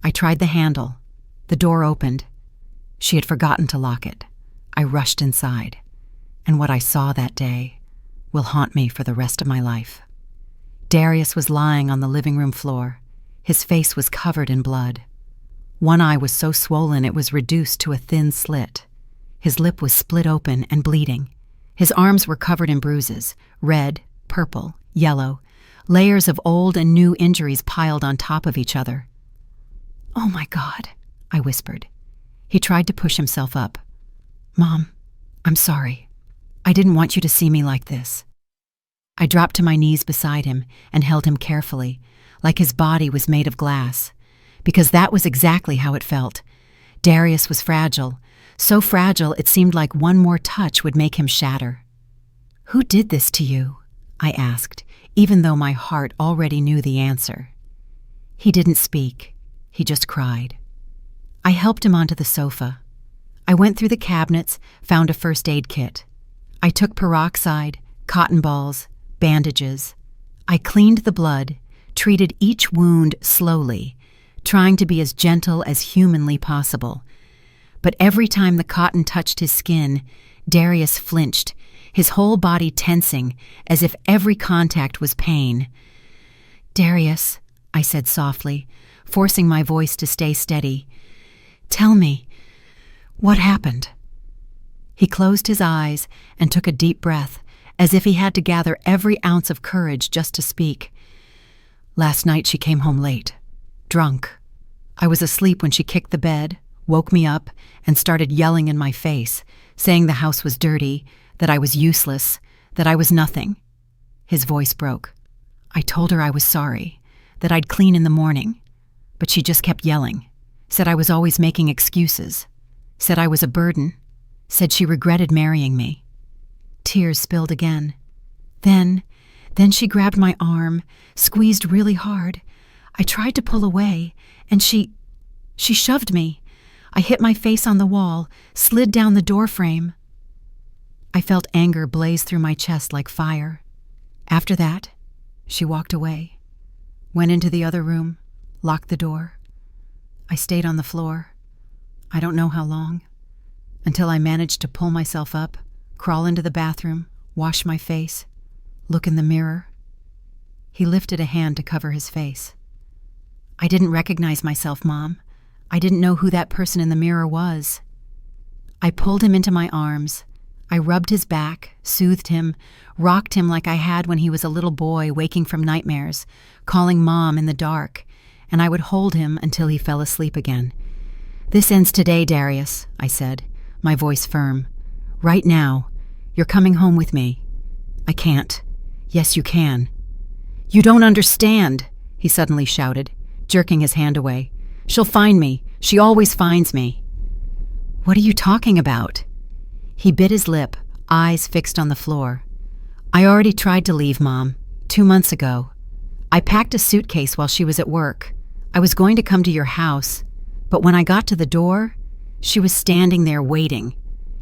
I tried the handle. The door opened. She had forgotten to lock it. I rushed inside. And what I saw that day will haunt me for the rest of my life. Darius was lying on the living room floor. His face was covered in blood. One eye was so swollen it was reduced to a thin slit. His lip was split open and bleeding. His arms were covered in bruises, red, purple, yellow, layers of old and new injuries piled on top of each other. "Oh my God," I whispered. He tried to push himself up. "Mom, I'm sorry. I didn't want you to see me like this." I dropped to my knees beside him and held him carefully, like his body was made of glass, because that was exactly how it felt. Darius was fragile, so fragile it seemed like one more touch would make him shatter. "Who did this to you?" I asked, even though my heart already knew the answer. He didn't speak. He just cried. I helped him onto the sofa. I went through the cabinets, found a first aid kit. I took peroxide, cotton balls, bandages. I cleaned the blood, treated each wound slowly, trying to be as gentle as humanly possible. But every time the cotton touched his skin, Darius flinched, his whole body tensing as if every contact was pain. "Darius," I said softly, forcing my voice to stay steady, "tell me, what happened?" He closed his eyes and took a deep breath, as if he had to gather every ounce of courage just to speak. "Last night she came home late, drunk. I was asleep when she kicked the bed, woke me up, and started yelling in my face, saying the house was dirty, that I was useless, that I was nothing." His voice broke. "I told her I was sorry, that I'd clean in the morning, but she just kept yelling, said I was always making excuses, said I was a burden, said she regretted marrying me." Tears spilled again. Then she grabbed my arm, squeezed really hard. I tried to pull away, and she shoved me. I hit my face on the wall, slid down the door frame. I felt anger blaze through my chest like fire. After that, she walked away, went into the other room, locked the door. I stayed on the floor. I don't know how long, until I managed to pull myself up, crawl into the bathroom, wash my face, Look in the mirror. He lifted a hand to cover his face. I didn't recognize myself, Mom. I didn't know who that person in the mirror was. I pulled him into my arms. I rubbed his back, soothed him, rocked him like I had when he was a little boy waking from nightmares, calling Mom in the dark, and I would hold him until he fell asleep again. This ends today, Darius, I said, my voice firm. Right now. You're coming home with me. I can't. Yes, you can. You don't understand, he suddenly shouted, jerking his hand away. She'll find me. She always finds me. What are you talking about? He bit his lip, eyes fixed on the floor. I already tried to leave, Mom, 2 months ago. I packed a suitcase while she was at work. I was going to come to your house, but when I got to the door, she was standing there waiting.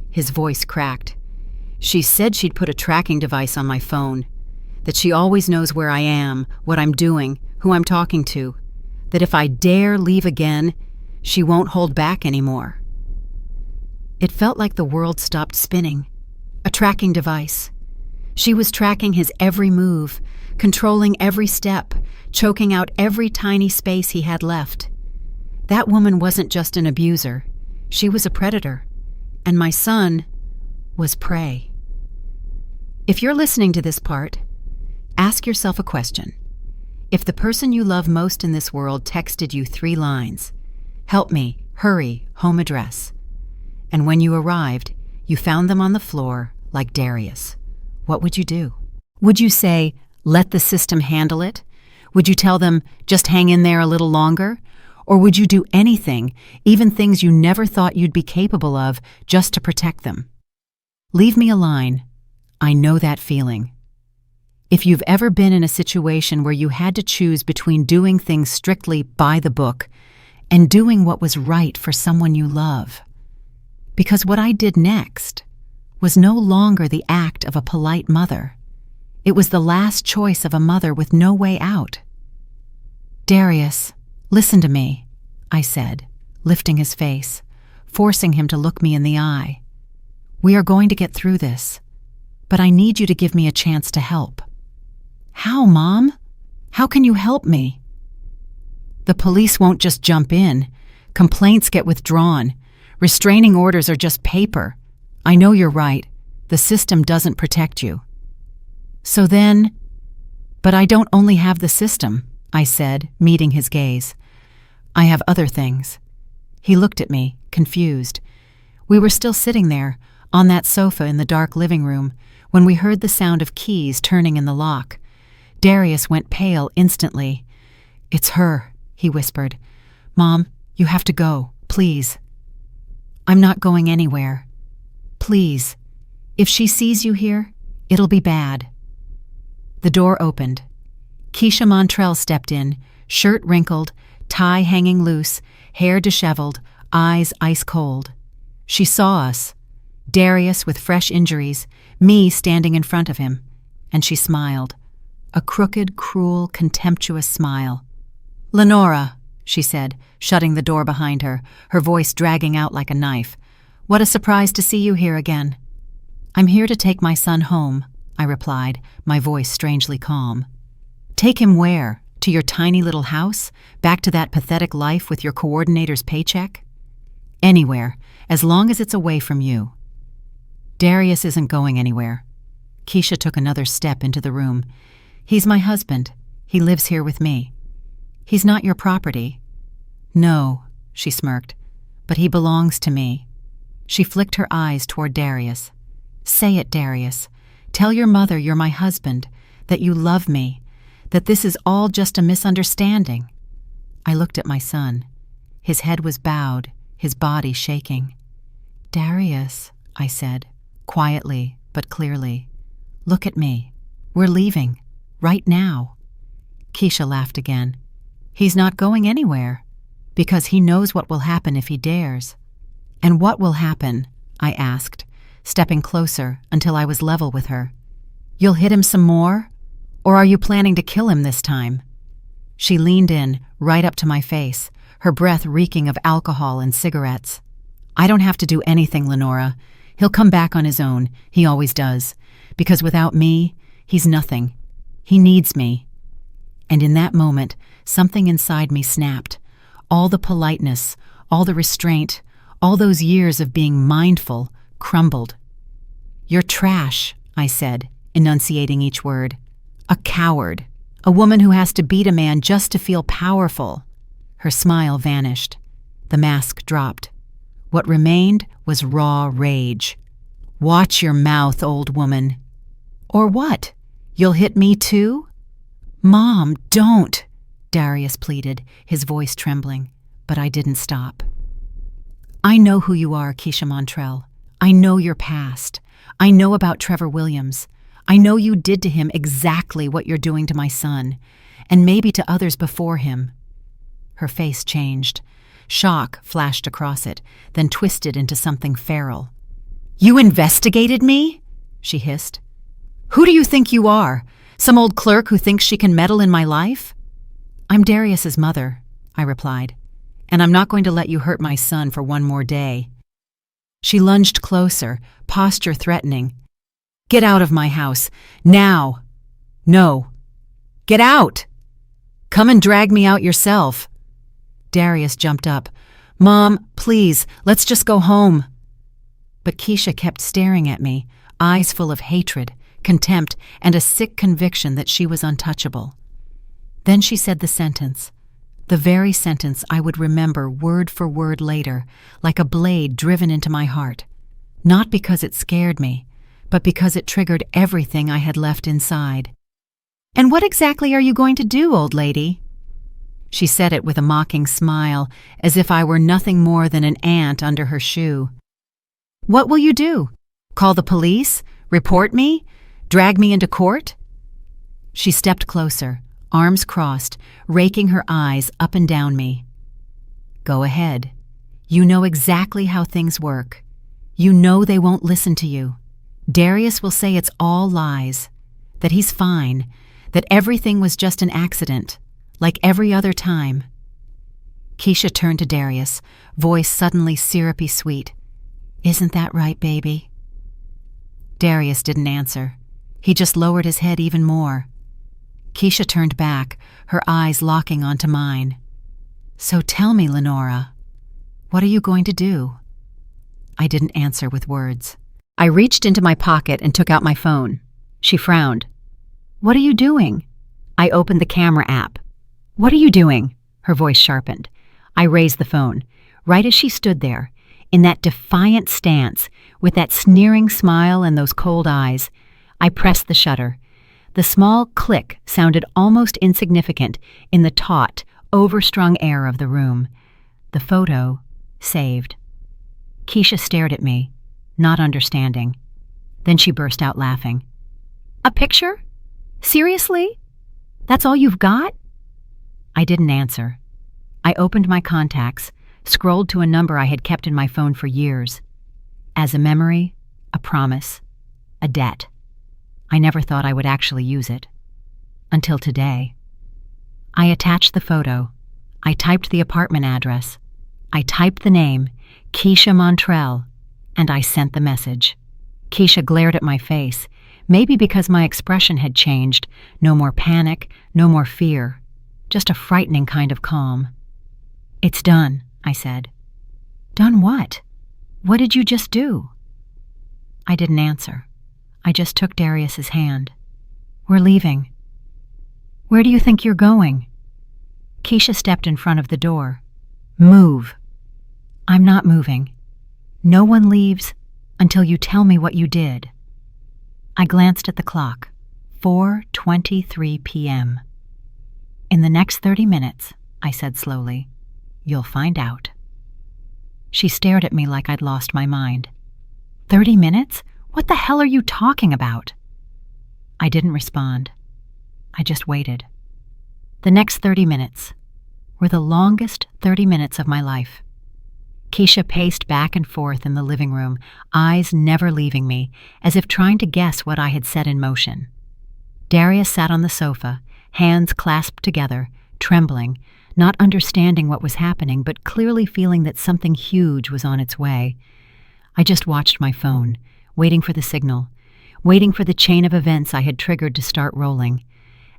His voice cracked. She said she'd put a tracking device on my phone, that she always knows where I am, what I'm doing, who I'm talking to, that if I dare leave again, she won't hold back anymore. It felt like the world stopped spinning. A tracking device. She was tracking his every move, controlling every step, choking out every tiny space he had left. That woman wasn't just an abuser. She was a predator. And my son was prey. If you're listening to this part, ask yourself a question. If the person you love most in this world texted you 3 lines, "Help me, hurry, home address," and when you arrived, you found them on the floor like Darius, what would you do? Would you say, "Let the system handle it"? Would you tell them, "Just hang in there a little longer"? Or would you do anything, even things you never thought you'd be capable of, just to protect them? Leave me a line. I know that feeling. If you've ever been in a situation where you had to choose between doing things strictly by the book and doing what was right for someone you love. Because what I did next was no longer the act of a polite mother. It was the last choice of a mother with no way out. Darius, listen to me, I said, lifting his face, forcing him to look me in the eye. We are going to get through this, but I need you to give me a chance to help. How, Mom? How can you help me? The police won't just jump in. Complaints get withdrawn. Restraining orders are just paper. I know you're right. The system doesn't protect you. So then, but I don't only have the system, I said, meeting his gaze. I have other things. He looked at me, confused. We were still sitting there, on that sofa in the dark living room, when we heard the sound of keys turning in the lock. Darius went pale instantly. It's her, he whispered. Mom, you have to go, please. I'm not going anywhere. Please. If she sees you here, it'll be bad. The door opened. Keisha Montrell stepped in, shirt wrinkled, tie hanging loose, hair disheveled, eyes ice cold. She saw us, Darius with fresh injuries, me standing in front of him, and she smiled. A crooked, cruel, contemptuous smile. Lenora, she said, shutting the door behind her, her voice dragging out like a knife. What a surprise to see you here again. I'm here to take my son home, I replied, my voice strangely calm. Take him where? To your tiny little house? Back to that pathetic life with your coordinator's paycheck? Anywhere, as long as it's away from you. Darius isn't going anywhere. Keisha took another step into the room. He's my husband. He lives here with me. He's not your property. No, she smirked, but he belongs to me. She flicked her eyes toward Darius. Say it, Darius. Tell your mother you're my husband, that you love me, that this is all just a misunderstanding. I looked at my son. His head was bowed, his body shaking. Darius, I said, quietly but clearly. Look at me. We're leaving. Right now. Keisha laughed again. He's not going anywhere, because he knows what will happen if he dares. And what will happen? I asked, stepping closer until I was level with her. You'll hit him some more? Or are you planning to kill him this time? She leaned in, right up to my face, her breath reeking of alcohol and cigarettes. I don't have to do anything, Lenora. He'll come back on his own. He always does. Because without me, He's nothing. He needs me. And in that moment, something inside me snapped. All the politeness, all the restraint, all those years of being mindful crumbled. "You're trash," I said, enunciating each word. "A coward. A woman who has to beat a man just to feel powerful." Her smile vanished. The mask dropped. What remained was raw rage. "Watch your mouth, old woman." "Or what? You'll hit me too?" "Mom, don't," Darius pleaded, his voice trembling, but I didn't stop. "I know who you are, Keisha Montrell. I know your past. I know about Trevor Williams. I know you did to him exactly what you're doing to my son, and maybe to others before him." Her face changed. Shock flashed across it, then twisted into something feral. "You investigated me?" she hissed. "Who do you think you are? Some old clerk who thinks she can meddle in my life?" "I'm Darius's mother," I replied, "and I'm not going to let you hurt my son for one more day." She lunged closer, posture threatening. "Get out of my house, now!" "No." "Get out!" "Come and drag me out yourself." Darius jumped up. "Mom, please, let's just go home." But Keisha kept staring at me, eyes full of hatred, contempt, and a sick conviction that she was untouchable. Then she said the sentence, the very sentence I would remember word for word later, like a blade driven into my heart. Not because it scared me, but because it triggered everything I had left inside. "And what exactly are you going to do, old lady?" She said it with a mocking smile, as if I were nothing more than an ant under her shoe. "What will you do? Call the police? Report me? Drag me into court?" She stepped closer, arms crossed, raking her eyes up and down me. "Go ahead. You know exactly how things work. You know they won't listen to you. Darius will say it's all lies, that he's fine, that everything was just an accident, like every other time." Keisha turned to Darius, voice suddenly syrupy sweet. "Isn't that right, baby?" Darius didn't answer. He just lowered his head even more. Keisha turned back, her eyes locking onto mine. "So tell me, Lenora, what are you going to do?" I didn't answer with words. I reached into my pocket and took out my phone. She frowned. "What are you doing?" I opened the camera app. "What are you doing?" Her voice sharpened. I raised the phone, right as she stood there, in that defiant stance, with that sneering smile and those cold eyes. I pressed the shutter. The small click sounded almost insignificant in the taut, overstrung air of the room. The photo saved. Keisha stared at me, not understanding. Then she burst out laughing. "A picture? Seriously? That's all you've got?" I didn't answer. I opened my contacts, scrolled to a number I had kept in my phone for years. As a memory, a promise, a debt. I never thought I would actually use it. Until today. I attached the photo. I typed the apartment address. I typed the name, Keisha Montrell, and I sent the message. Keisha glared at my face, maybe because my expression had changed. No more panic, no more fear. Just a frightening kind of calm. "It's done," I said. "Done what? What did you just do?" I didn't answer. I just took Darius's hand. "We're leaving." "Where do you think you're going?" Keisha stepped in front of the door. "Move." "I'm not moving. No one leaves until you tell me what you did." I glanced at the clock. 4:23 p.m. "In the next 30 minutes, I said slowly, "you'll find out." She stared at me like I'd lost my mind. 30 minutes? What the hell are you talking about? I didn't respond. I just waited. The next 30 minutes were the longest 30 minutes of my life. Keisha paced back and forth in the living room, eyes never leaving me, as if trying to guess what I had set in motion. Darius sat on the sofa, hands clasped together, trembling, not understanding what was happening, but clearly feeling that something huge was on its way. I just watched my phone, waiting for the signal, waiting for the chain of events I had triggered to start rolling.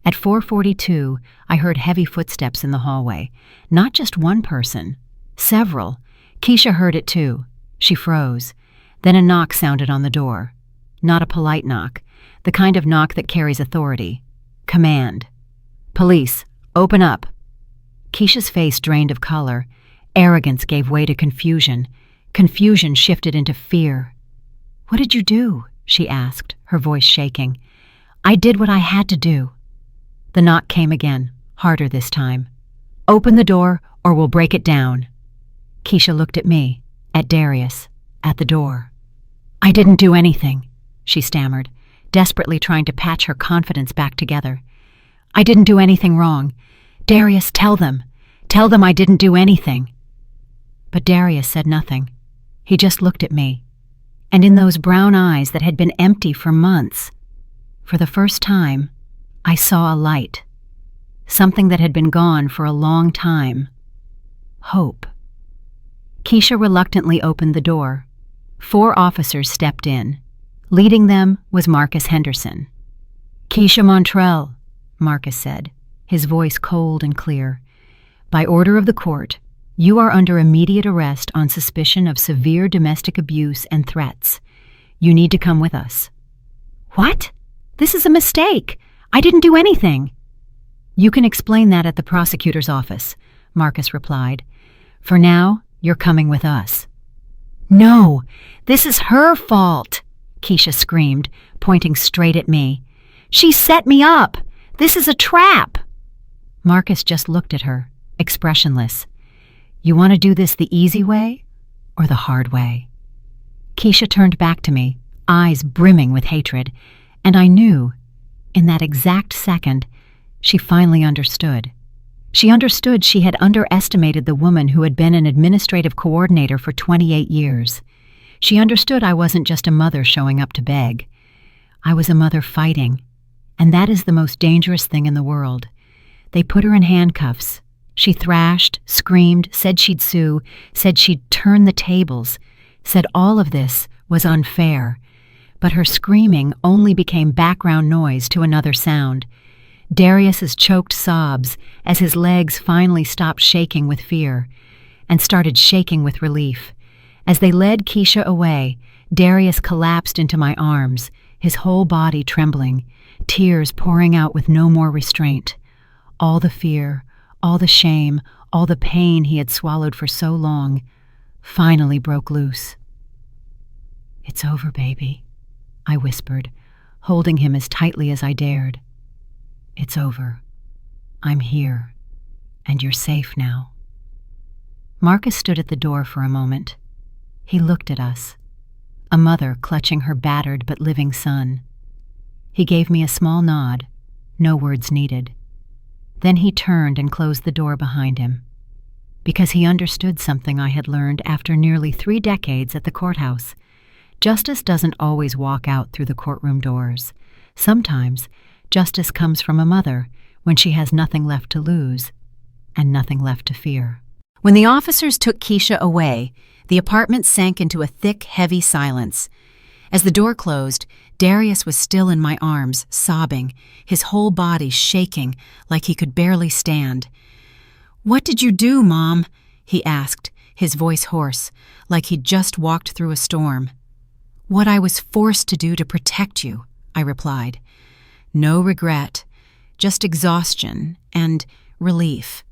At 4:42, I heard heavy footsteps in the hallway. Not just one person. Several. Keisha heard it too. She froze. Then a knock sounded on the door. Not a polite knock. The kind of knock that carries authority. Command. Police, open up. Keisha's face drained of color. Arrogance gave way to confusion. Confusion shifted into fear. "What did you do?" she asked, her voice shaking. "I did what I had to do." The knock came again, harder this time. "Open the door or we'll break it down." Keisha looked at me, at Darius, at the door. "I didn't do anything," she stammered, desperately trying to patch her confidence back together. "I didn't do anything wrong. Darius, tell them. Tell them I didn't do anything." But Darius said nothing. He just looked at me. And in those brown eyes that had been empty for months, for the first time, I saw a light. Something that had been gone for a long time. Hope. Keisha reluctantly opened the door. 4 officers stepped in. Leading them was Marcus Henderson. "Keisha Montrell," Marcus said, his voice cold and clear. "By order of the court, you are under immediate arrest on suspicion of severe domestic abuse and threats. You need to come with us." "What? This is a mistake. I didn't do anything." "You can explain that at the prosecutor's office," Marcus replied. "For now, you're coming with us." "No, this is her fault," Keisha screamed, pointing straight at me. "She set me up. This is a trap." Marcus just looked at her, expressionless. "You want to do this the easy way or the hard way?" Keisha turned back to me, eyes brimming with hatred, and I knew, in that exact second, she finally understood. She understood she had underestimated the woman who had been an administrative coordinator for 28 years. She understood I wasn't just a mother showing up to beg. I was a mother fighting, and that is the most dangerous thing in the world. They put her in handcuffs. She thrashed, screamed, said she'd sue, said she'd turn the tables, said all of this was unfair. But her screaming only became background noise to another sound. Darius's choked sobs as his legs finally stopped shaking with fear and started shaking with relief. As they led Keisha away, Darius collapsed into my arms, his whole body trembling, tears pouring out with no more restraint. All the fear, all the shame, all the pain he had swallowed for so long, finally broke loose. "It's over, baby," I whispered, holding him as tightly as I dared. "It's over. I'm here, and you're safe now." Marcus stood at the door for a moment. He looked at us, a mother clutching her battered but living son. He gave me a small nod, no words needed. Then he turned and closed the door behind him, because he understood something I had learned after nearly 3 decades at the courthouse. Justice doesn't always walk out through the courtroom doors. Sometimes, justice comes from a mother when she has nothing left to lose and nothing left to fear. When the officers took Keisha away, the apartment sank into a thick, heavy silence. As the door closed, Darius was still in my arms, sobbing, his whole body shaking like he could barely stand. "What did you do, Mom?" he asked, his voice hoarse, like he'd just walked through a storm. "What I was forced to do to protect you," I replied. No regret, just exhaustion and relief.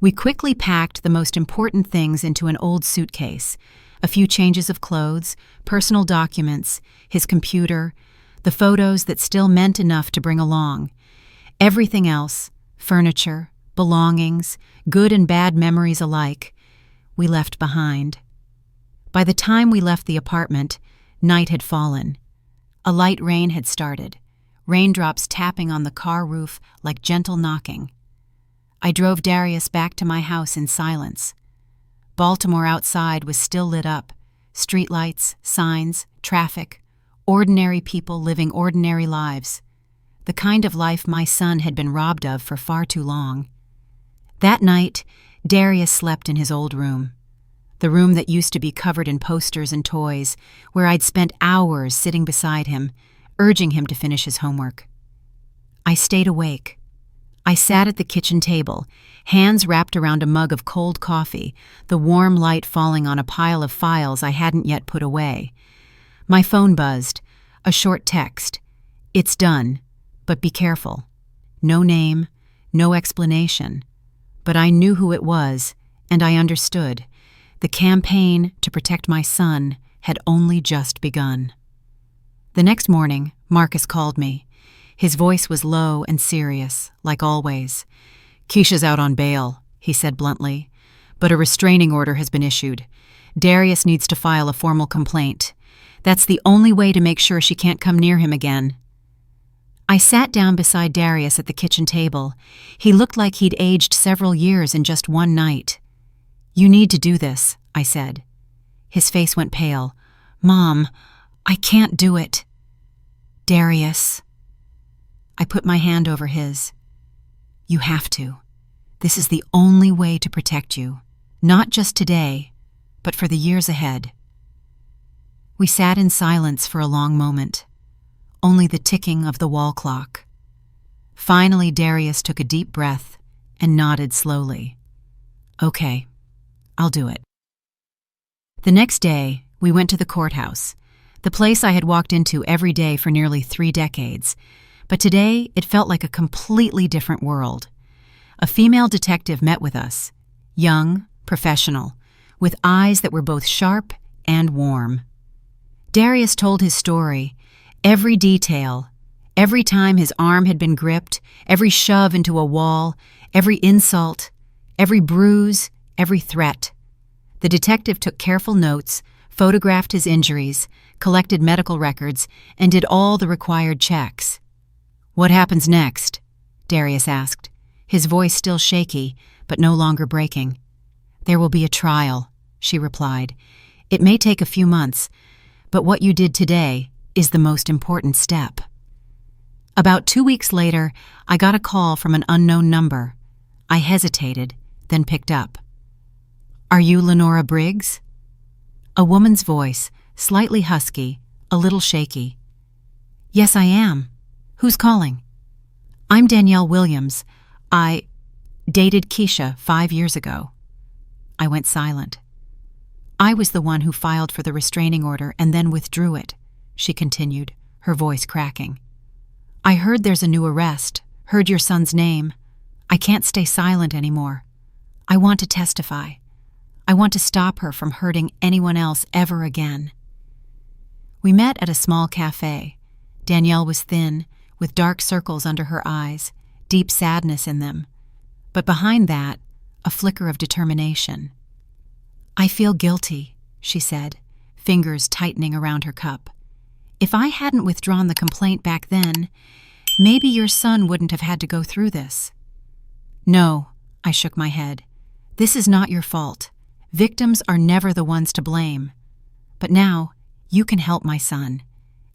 We quickly packed the most important things into an old suitcase, a few changes of clothes, personal documents, his computer, the photos that still meant enough to bring along. Everything else, furniture, belongings, good and bad memories alike, we left behind. By the time we left the apartment, night had fallen. A light rain had started, raindrops tapping on the car roof like gentle knocking. I drove Darius back to my house in silence. Baltimore outside was still lit up. Streetlights, signs, traffic, ordinary people living ordinary lives. The kind of life my son had been robbed of for far too long. That night, Darius slept in his old room. The room that used to be covered in posters and toys, where I'd spent hours sitting beside him, urging him to finish his homework. I stayed awake. I sat at the kitchen table, hands wrapped around a mug of cold coffee, the warm light falling on a pile of files I hadn't yet put away. My phone buzzed, a short text. "It's done, but be careful." No name, no explanation. But I knew who it was, and I understood. The campaign to protect my son had only just begun. The next morning, Marcus called me. His voice was low and serious, like always. "Keisha's out on bail," he said bluntly, "but a restraining order has been issued. Darius needs to file a formal complaint. That's the only way to make sure she can't come near him again." I sat down beside Darius at the kitchen table. He looked like he'd aged several years in just one night. "You need to do this," I said. His face went pale. "Mom, I can't do it." "Darius." I put my hand over his. "You have to. This is the only way to protect you, not just today, but for the years ahead." We sat in silence for a long moment, only the ticking of the wall clock. Finally, Darius took a deep breath and nodded slowly. "Okay, I'll do it." The next day, we went to the courthouse, the place I had walked into every day for nearly 3 decades. But today, it felt like a completely different world. A female detective met with us, young, professional, with eyes that were both sharp and warm. Darius told his story, every detail, every time his arm had been gripped, every shove into a wall, every insult, every bruise, every threat. The detective took careful notes, photographed his injuries, collected medical records, and did all the required checks. "What happens next?" Darius asked, his voice still shaky, but no longer breaking. "There will be a trial," she replied. "It may take a few months, but what you did today is the most important step." About 2 weeks later, I got a call from an unknown number. I hesitated, then picked up. "Are you Lenora Briggs?" A woman's voice, slightly husky, a little shaky. "Yes, I am. Who's calling?" "I'm Danielle Williams. I dated Keisha 5 years ago." I went silent. "I was the one who filed for the restraining order and then withdrew it," she continued, her voice cracking. "I heard there's a new arrest, heard your son's name. I can't stay silent anymore. I want to testify. I want to stop her from hurting anyone else ever again." We met at a small cafe. Danielle was thin, with dark circles under her eyes, deep sadness in them. But behind that, a flicker of determination. "I feel guilty," she said, fingers tightening around her cup. "If I hadn't withdrawn the complaint back then, maybe your son wouldn't have had to go through this." "No," I shook my head. "This is not your fault. Victims are never the ones to blame. But now, you can help my son,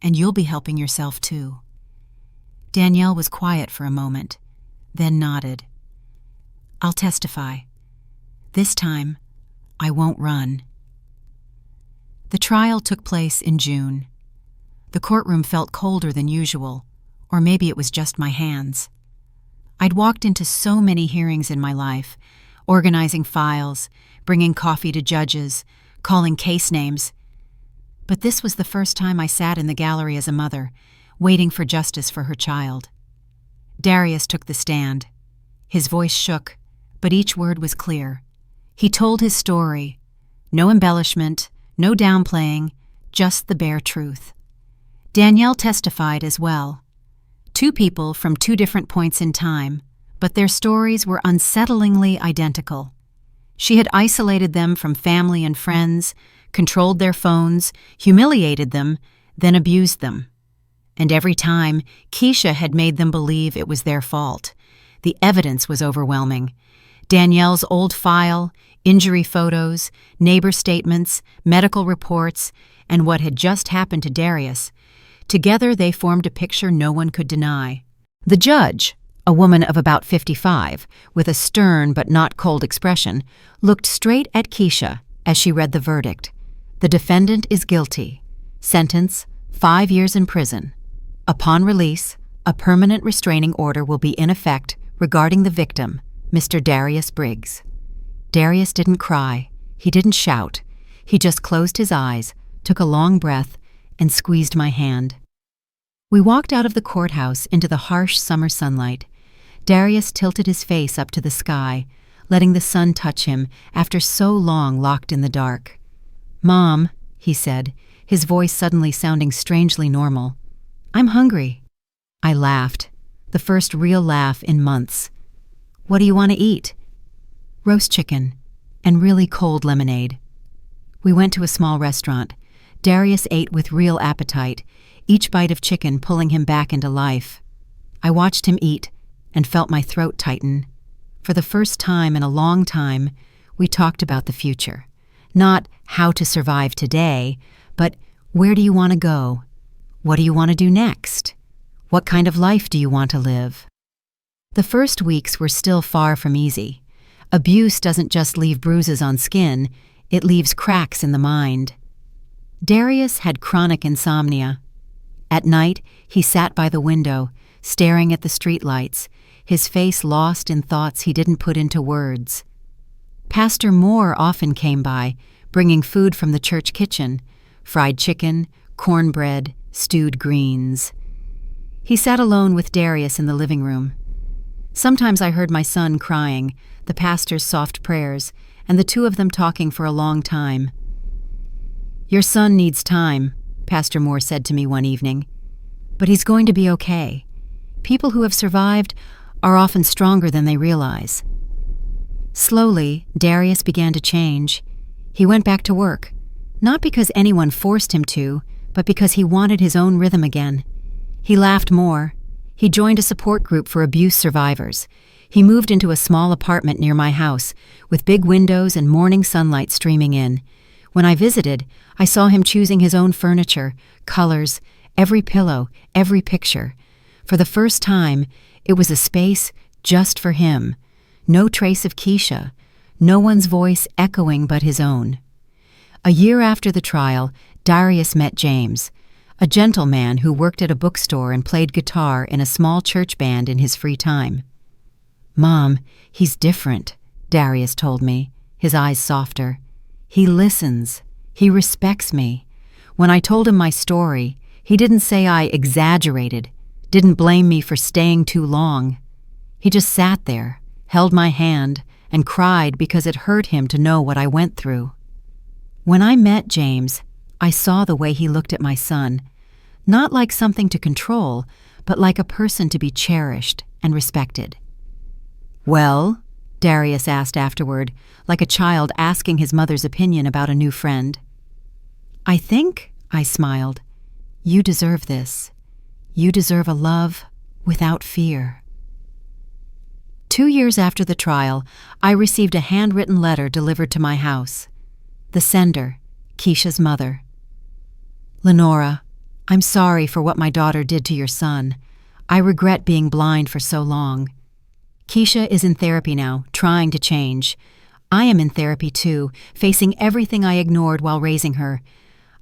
and you'll be helping yourself too." Danielle was quiet for a moment, then nodded. "I'll testify. This time, I won't run." The trial took place in June. The courtroom felt colder than usual, or maybe it was just my hands. I'd walked into so many hearings in my life, organizing files, bringing coffee to judges, calling case names. But this was the first time I sat in the gallery as a mother, waiting for justice for her child. Darius took the stand. His voice shook, but each word was clear. He told his story. No embellishment, no downplaying, just the bare truth. Danielle testified as well. 2 people from 2 different points in time, but their stories were unsettlingly identical. She had isolated them from family and friends, controlled their phones, humiliated them, then abused them. And every time, Keisha had made them believe it was their fault. The evidence was overwhelming. Danielle's old file, injury photos, neighbor statements, medical reports, and what had just happened to Darius. Together they formed a picture no one could deny. The judge, a woman of about 55, with a stern but not cold expression, looked straight at Keisha as she read the verdict. The defendant is guilty. Sentence, 5 years in prison. Upon release, a permanent restraining order will be in effect regarding the victim, Mr. Darius Briggs. Darius didn't cry. He didn't shout. He just closed his eyes, took a long breath, and squeezed my hand. We walked out of the courthouse into the harsh summer sunlight. Darius tilted his face up to the sky, letting the sun touch him after so long locked in the dark. "Mom," he said, his voice suddenly sounding strangely normal. "I'm hungry." I laughed, the first real laugh in months. "What do you want to eat?" "Roast chicken and really cold lemonade." We went to a small restaurant. Darius ate with real appetite, each bite of chicken pulling him back into life. I watched him eat and felt my throat tighten. For the first time in a long time, we talked about the future. Not how to survive today, but where do you want to go? What do you want to do next? What kind of life do you want to live? The first weeks were still far from easy. Abuse doesn't just leave bruises on skin, it leaves cracks in the mind. Darius had chronic insomnia. At night, he sat by the window, staring at the streetlights, his face lost in thoughts he didn't put into words. Pastor Moore often came by, bringing food from the church kitchen, fried chicken, cornbread, stewed greens. He sat alone with Darius in the living room. Sometimes I heard my son crying, the pastor's soft prayers, and the two of them talking for a long time. "Your son needs time," Pastor Moore said to me one evening. "But he's going to be okay. People who have survived are often stronger than they realize." Slowly, Darius began to change. He went back to work, not because anyone forced him to, but because he wanted his own rhythm again. He laughed more. He joined a support group for abuse survivors. He moved into a small apartment near my house, with big windows and morning sunlight streaming in. When I visited, I saw him choosing his own furniture, colors, every pillow, every picture. For the first time, it was a space just for him. No trace of Keisha, no one's voice echoing but his own. A year after the trial, Darius met James, a gentleman who worked at a bookstore and played guitar in a small church band in his free time. "Mom, he's different," Darius told me, his eyes softer. "He listens. He respects me. When I told him my story, he didn't say I exaggerated, didn't blame me for staying too long. He just sat there, held my hand, and cried because it hurt him to know what I went through." When I met James, I saw the way he looked at my son, not like something to control, but like a person to be cherished and respected. "Well?" Darius asked afterward, like a child asking his mother's opinion about a new friend. "I think," I smiled, "you deserve this. You deserve a love without fear." 2 years after the trial, I received a handwritten letter delivered to my house. The sender, Keisha's mother. "Lenora, I'm sorry for what my daughter did to your son. I regret being blind for so long. Keisha is in therapy now, trying to change. I am in therapy too, facing everything I ignored while raising her.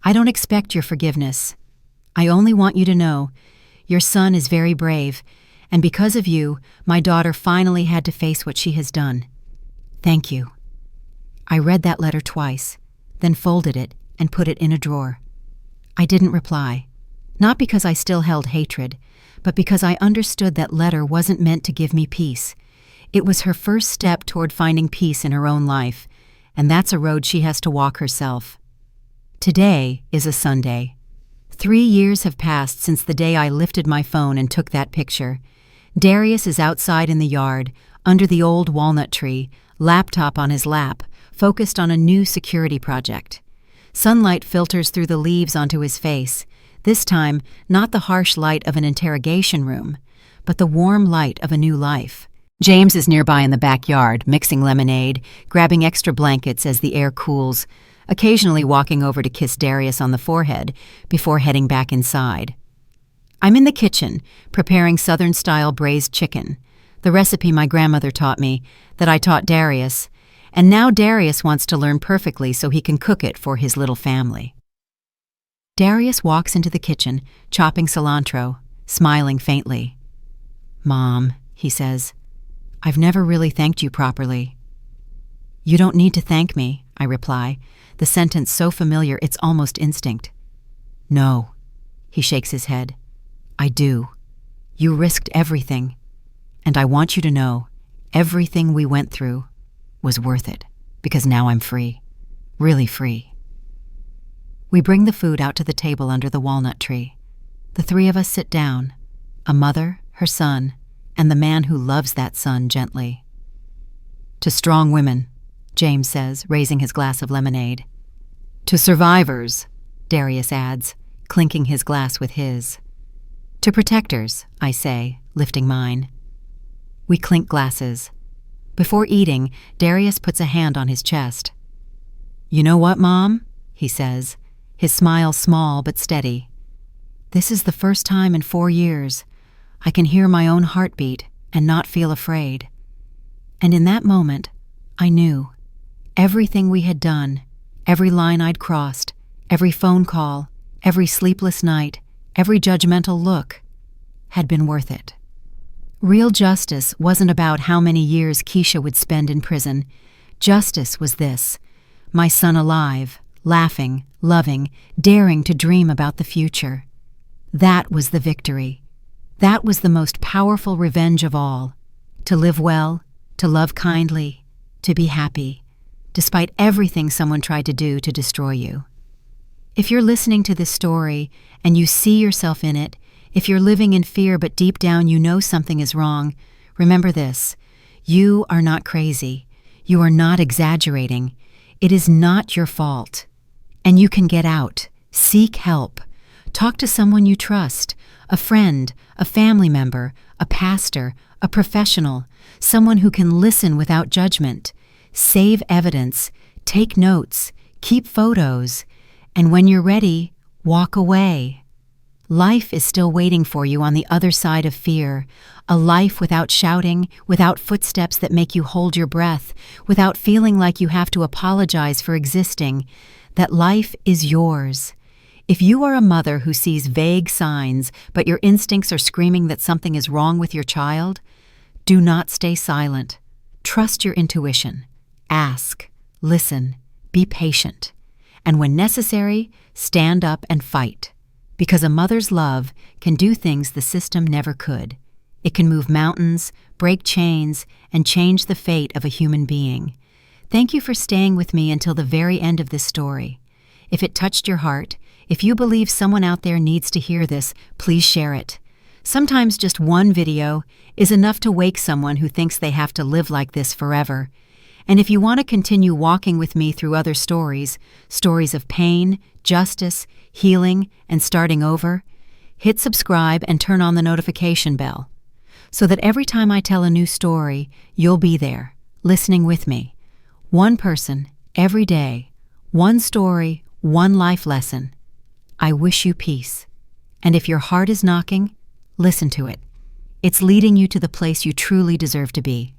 I don't expect your forgiveness. I only want you to know, your son is very brave, and because of you, my daughter finally had to face what she has done. Thank you." I read that letter twice, then folded it and put it in a drawer. I didn't reply, not because I still held hatred, but because I understood that letter wasn't meant to give me peace. It was her first step toward finding peace in her own life, and that's a road she has to walk herself. Today is a Sunday. 3 years have passed since the day I lifted my phone and took that picture. Darius is outside in the yard, under the old walnut tree, laptop on his lap, focused on a new security project. Sunlight filters through the leaves onto his face, this time not the harsh light of an interrogation room, but the warm light of a new life. James is nearby in the backyard, mixing lemonade, grabbing extra blankets as the air cools, occasionally walking over to kiss Darius on the forehead before heading back inside. I'm in the kitchen, preparing Southern-style braised chicken, the recipe my grandmother taught me, that I taught Darius, and now Darius wants to learn perfectly so he can cook it for his little family. Darius walks into the kitchen, chopping cilantro. smiling faintly. "Mom," he says, "I've never really thanked you properly." "You don't need to thank me," I reply, the sentence so familiar it's almost instinct. "No," he shakes his head. "I do. You risked everything, and I want you to know everything we went through was worth it, because now I'm free, really free." We bring the food out to the table under the walnut tree. The three of us sit down, a mother, her son, and the man who loves that son gently. "To strong women," James says, raising his glass of lemonade. "To survivors," Darius adds, clinking his glass with his. "To protectors," I say, lifting mine. We clink glasses. Before eating, Darius puts a hand on his chest. "You know what, Mom?" he says, his smile small but steady. "This is the first time in 4 years I can hear my own heartbeat and not feel afraid." And in that moment, I knew everything we had done, every line I'd crossed, every phone call, every sleepless night, every judgmental look, had been worth it. Real justice wasn't about how many years Keisha would spend in prison. Justice was this: my son alive, laughing, loving, daring to dream about the future. That was the victory. That was the most powerful revenge of all. To live well, to love kindly, to be happy, despite everything someone tried to do to destroy you. If you're listening to this story and you see yourself in it, if you're living in fear but deep down you know something is wrong, remember this: you are not crazy. You are not exaggerating. It is not your fault. And you can get out. Seek help. Talk to someone you trust, a friend, a family member, a pastor, a professional, someone who can listen without judgment. Save evidence, take notes, keep photos, and when you're ready, walk away. Life is still waiting for you on the other side of fear, a life without shouting, without footsteps that make you hold your breath, without feeling like you have to apologize for existing. That life is yours. If you are a mother who sees vague signs, but your instincts are screaming that something is wrong with your child, do not stay silent. Trust your intuition. Ask, listen, be patient. And when necessary, stand up and fight. Because a mother's love can do things the system never could. It can move mountains, break chains, and change the fate of a human being. Thank you for staying with me until the very end of this story. If it touched your heart, if you believe someone out there needs to hear this, please share it. Sometimes just one video is enough to wake someone who thinks they have to live like this forever. And if you want to continue walking with me through other stories, stories of pain, justice, healing, and starting over, hit subscribe and turn on the notification bell so that every time I tell a new story, you'll be there, listening with me. One person, every day, one story, one life lesson. I wish you peace. And if your heart is knocking, listen to it. It's leading you to the place you truly deserve to be.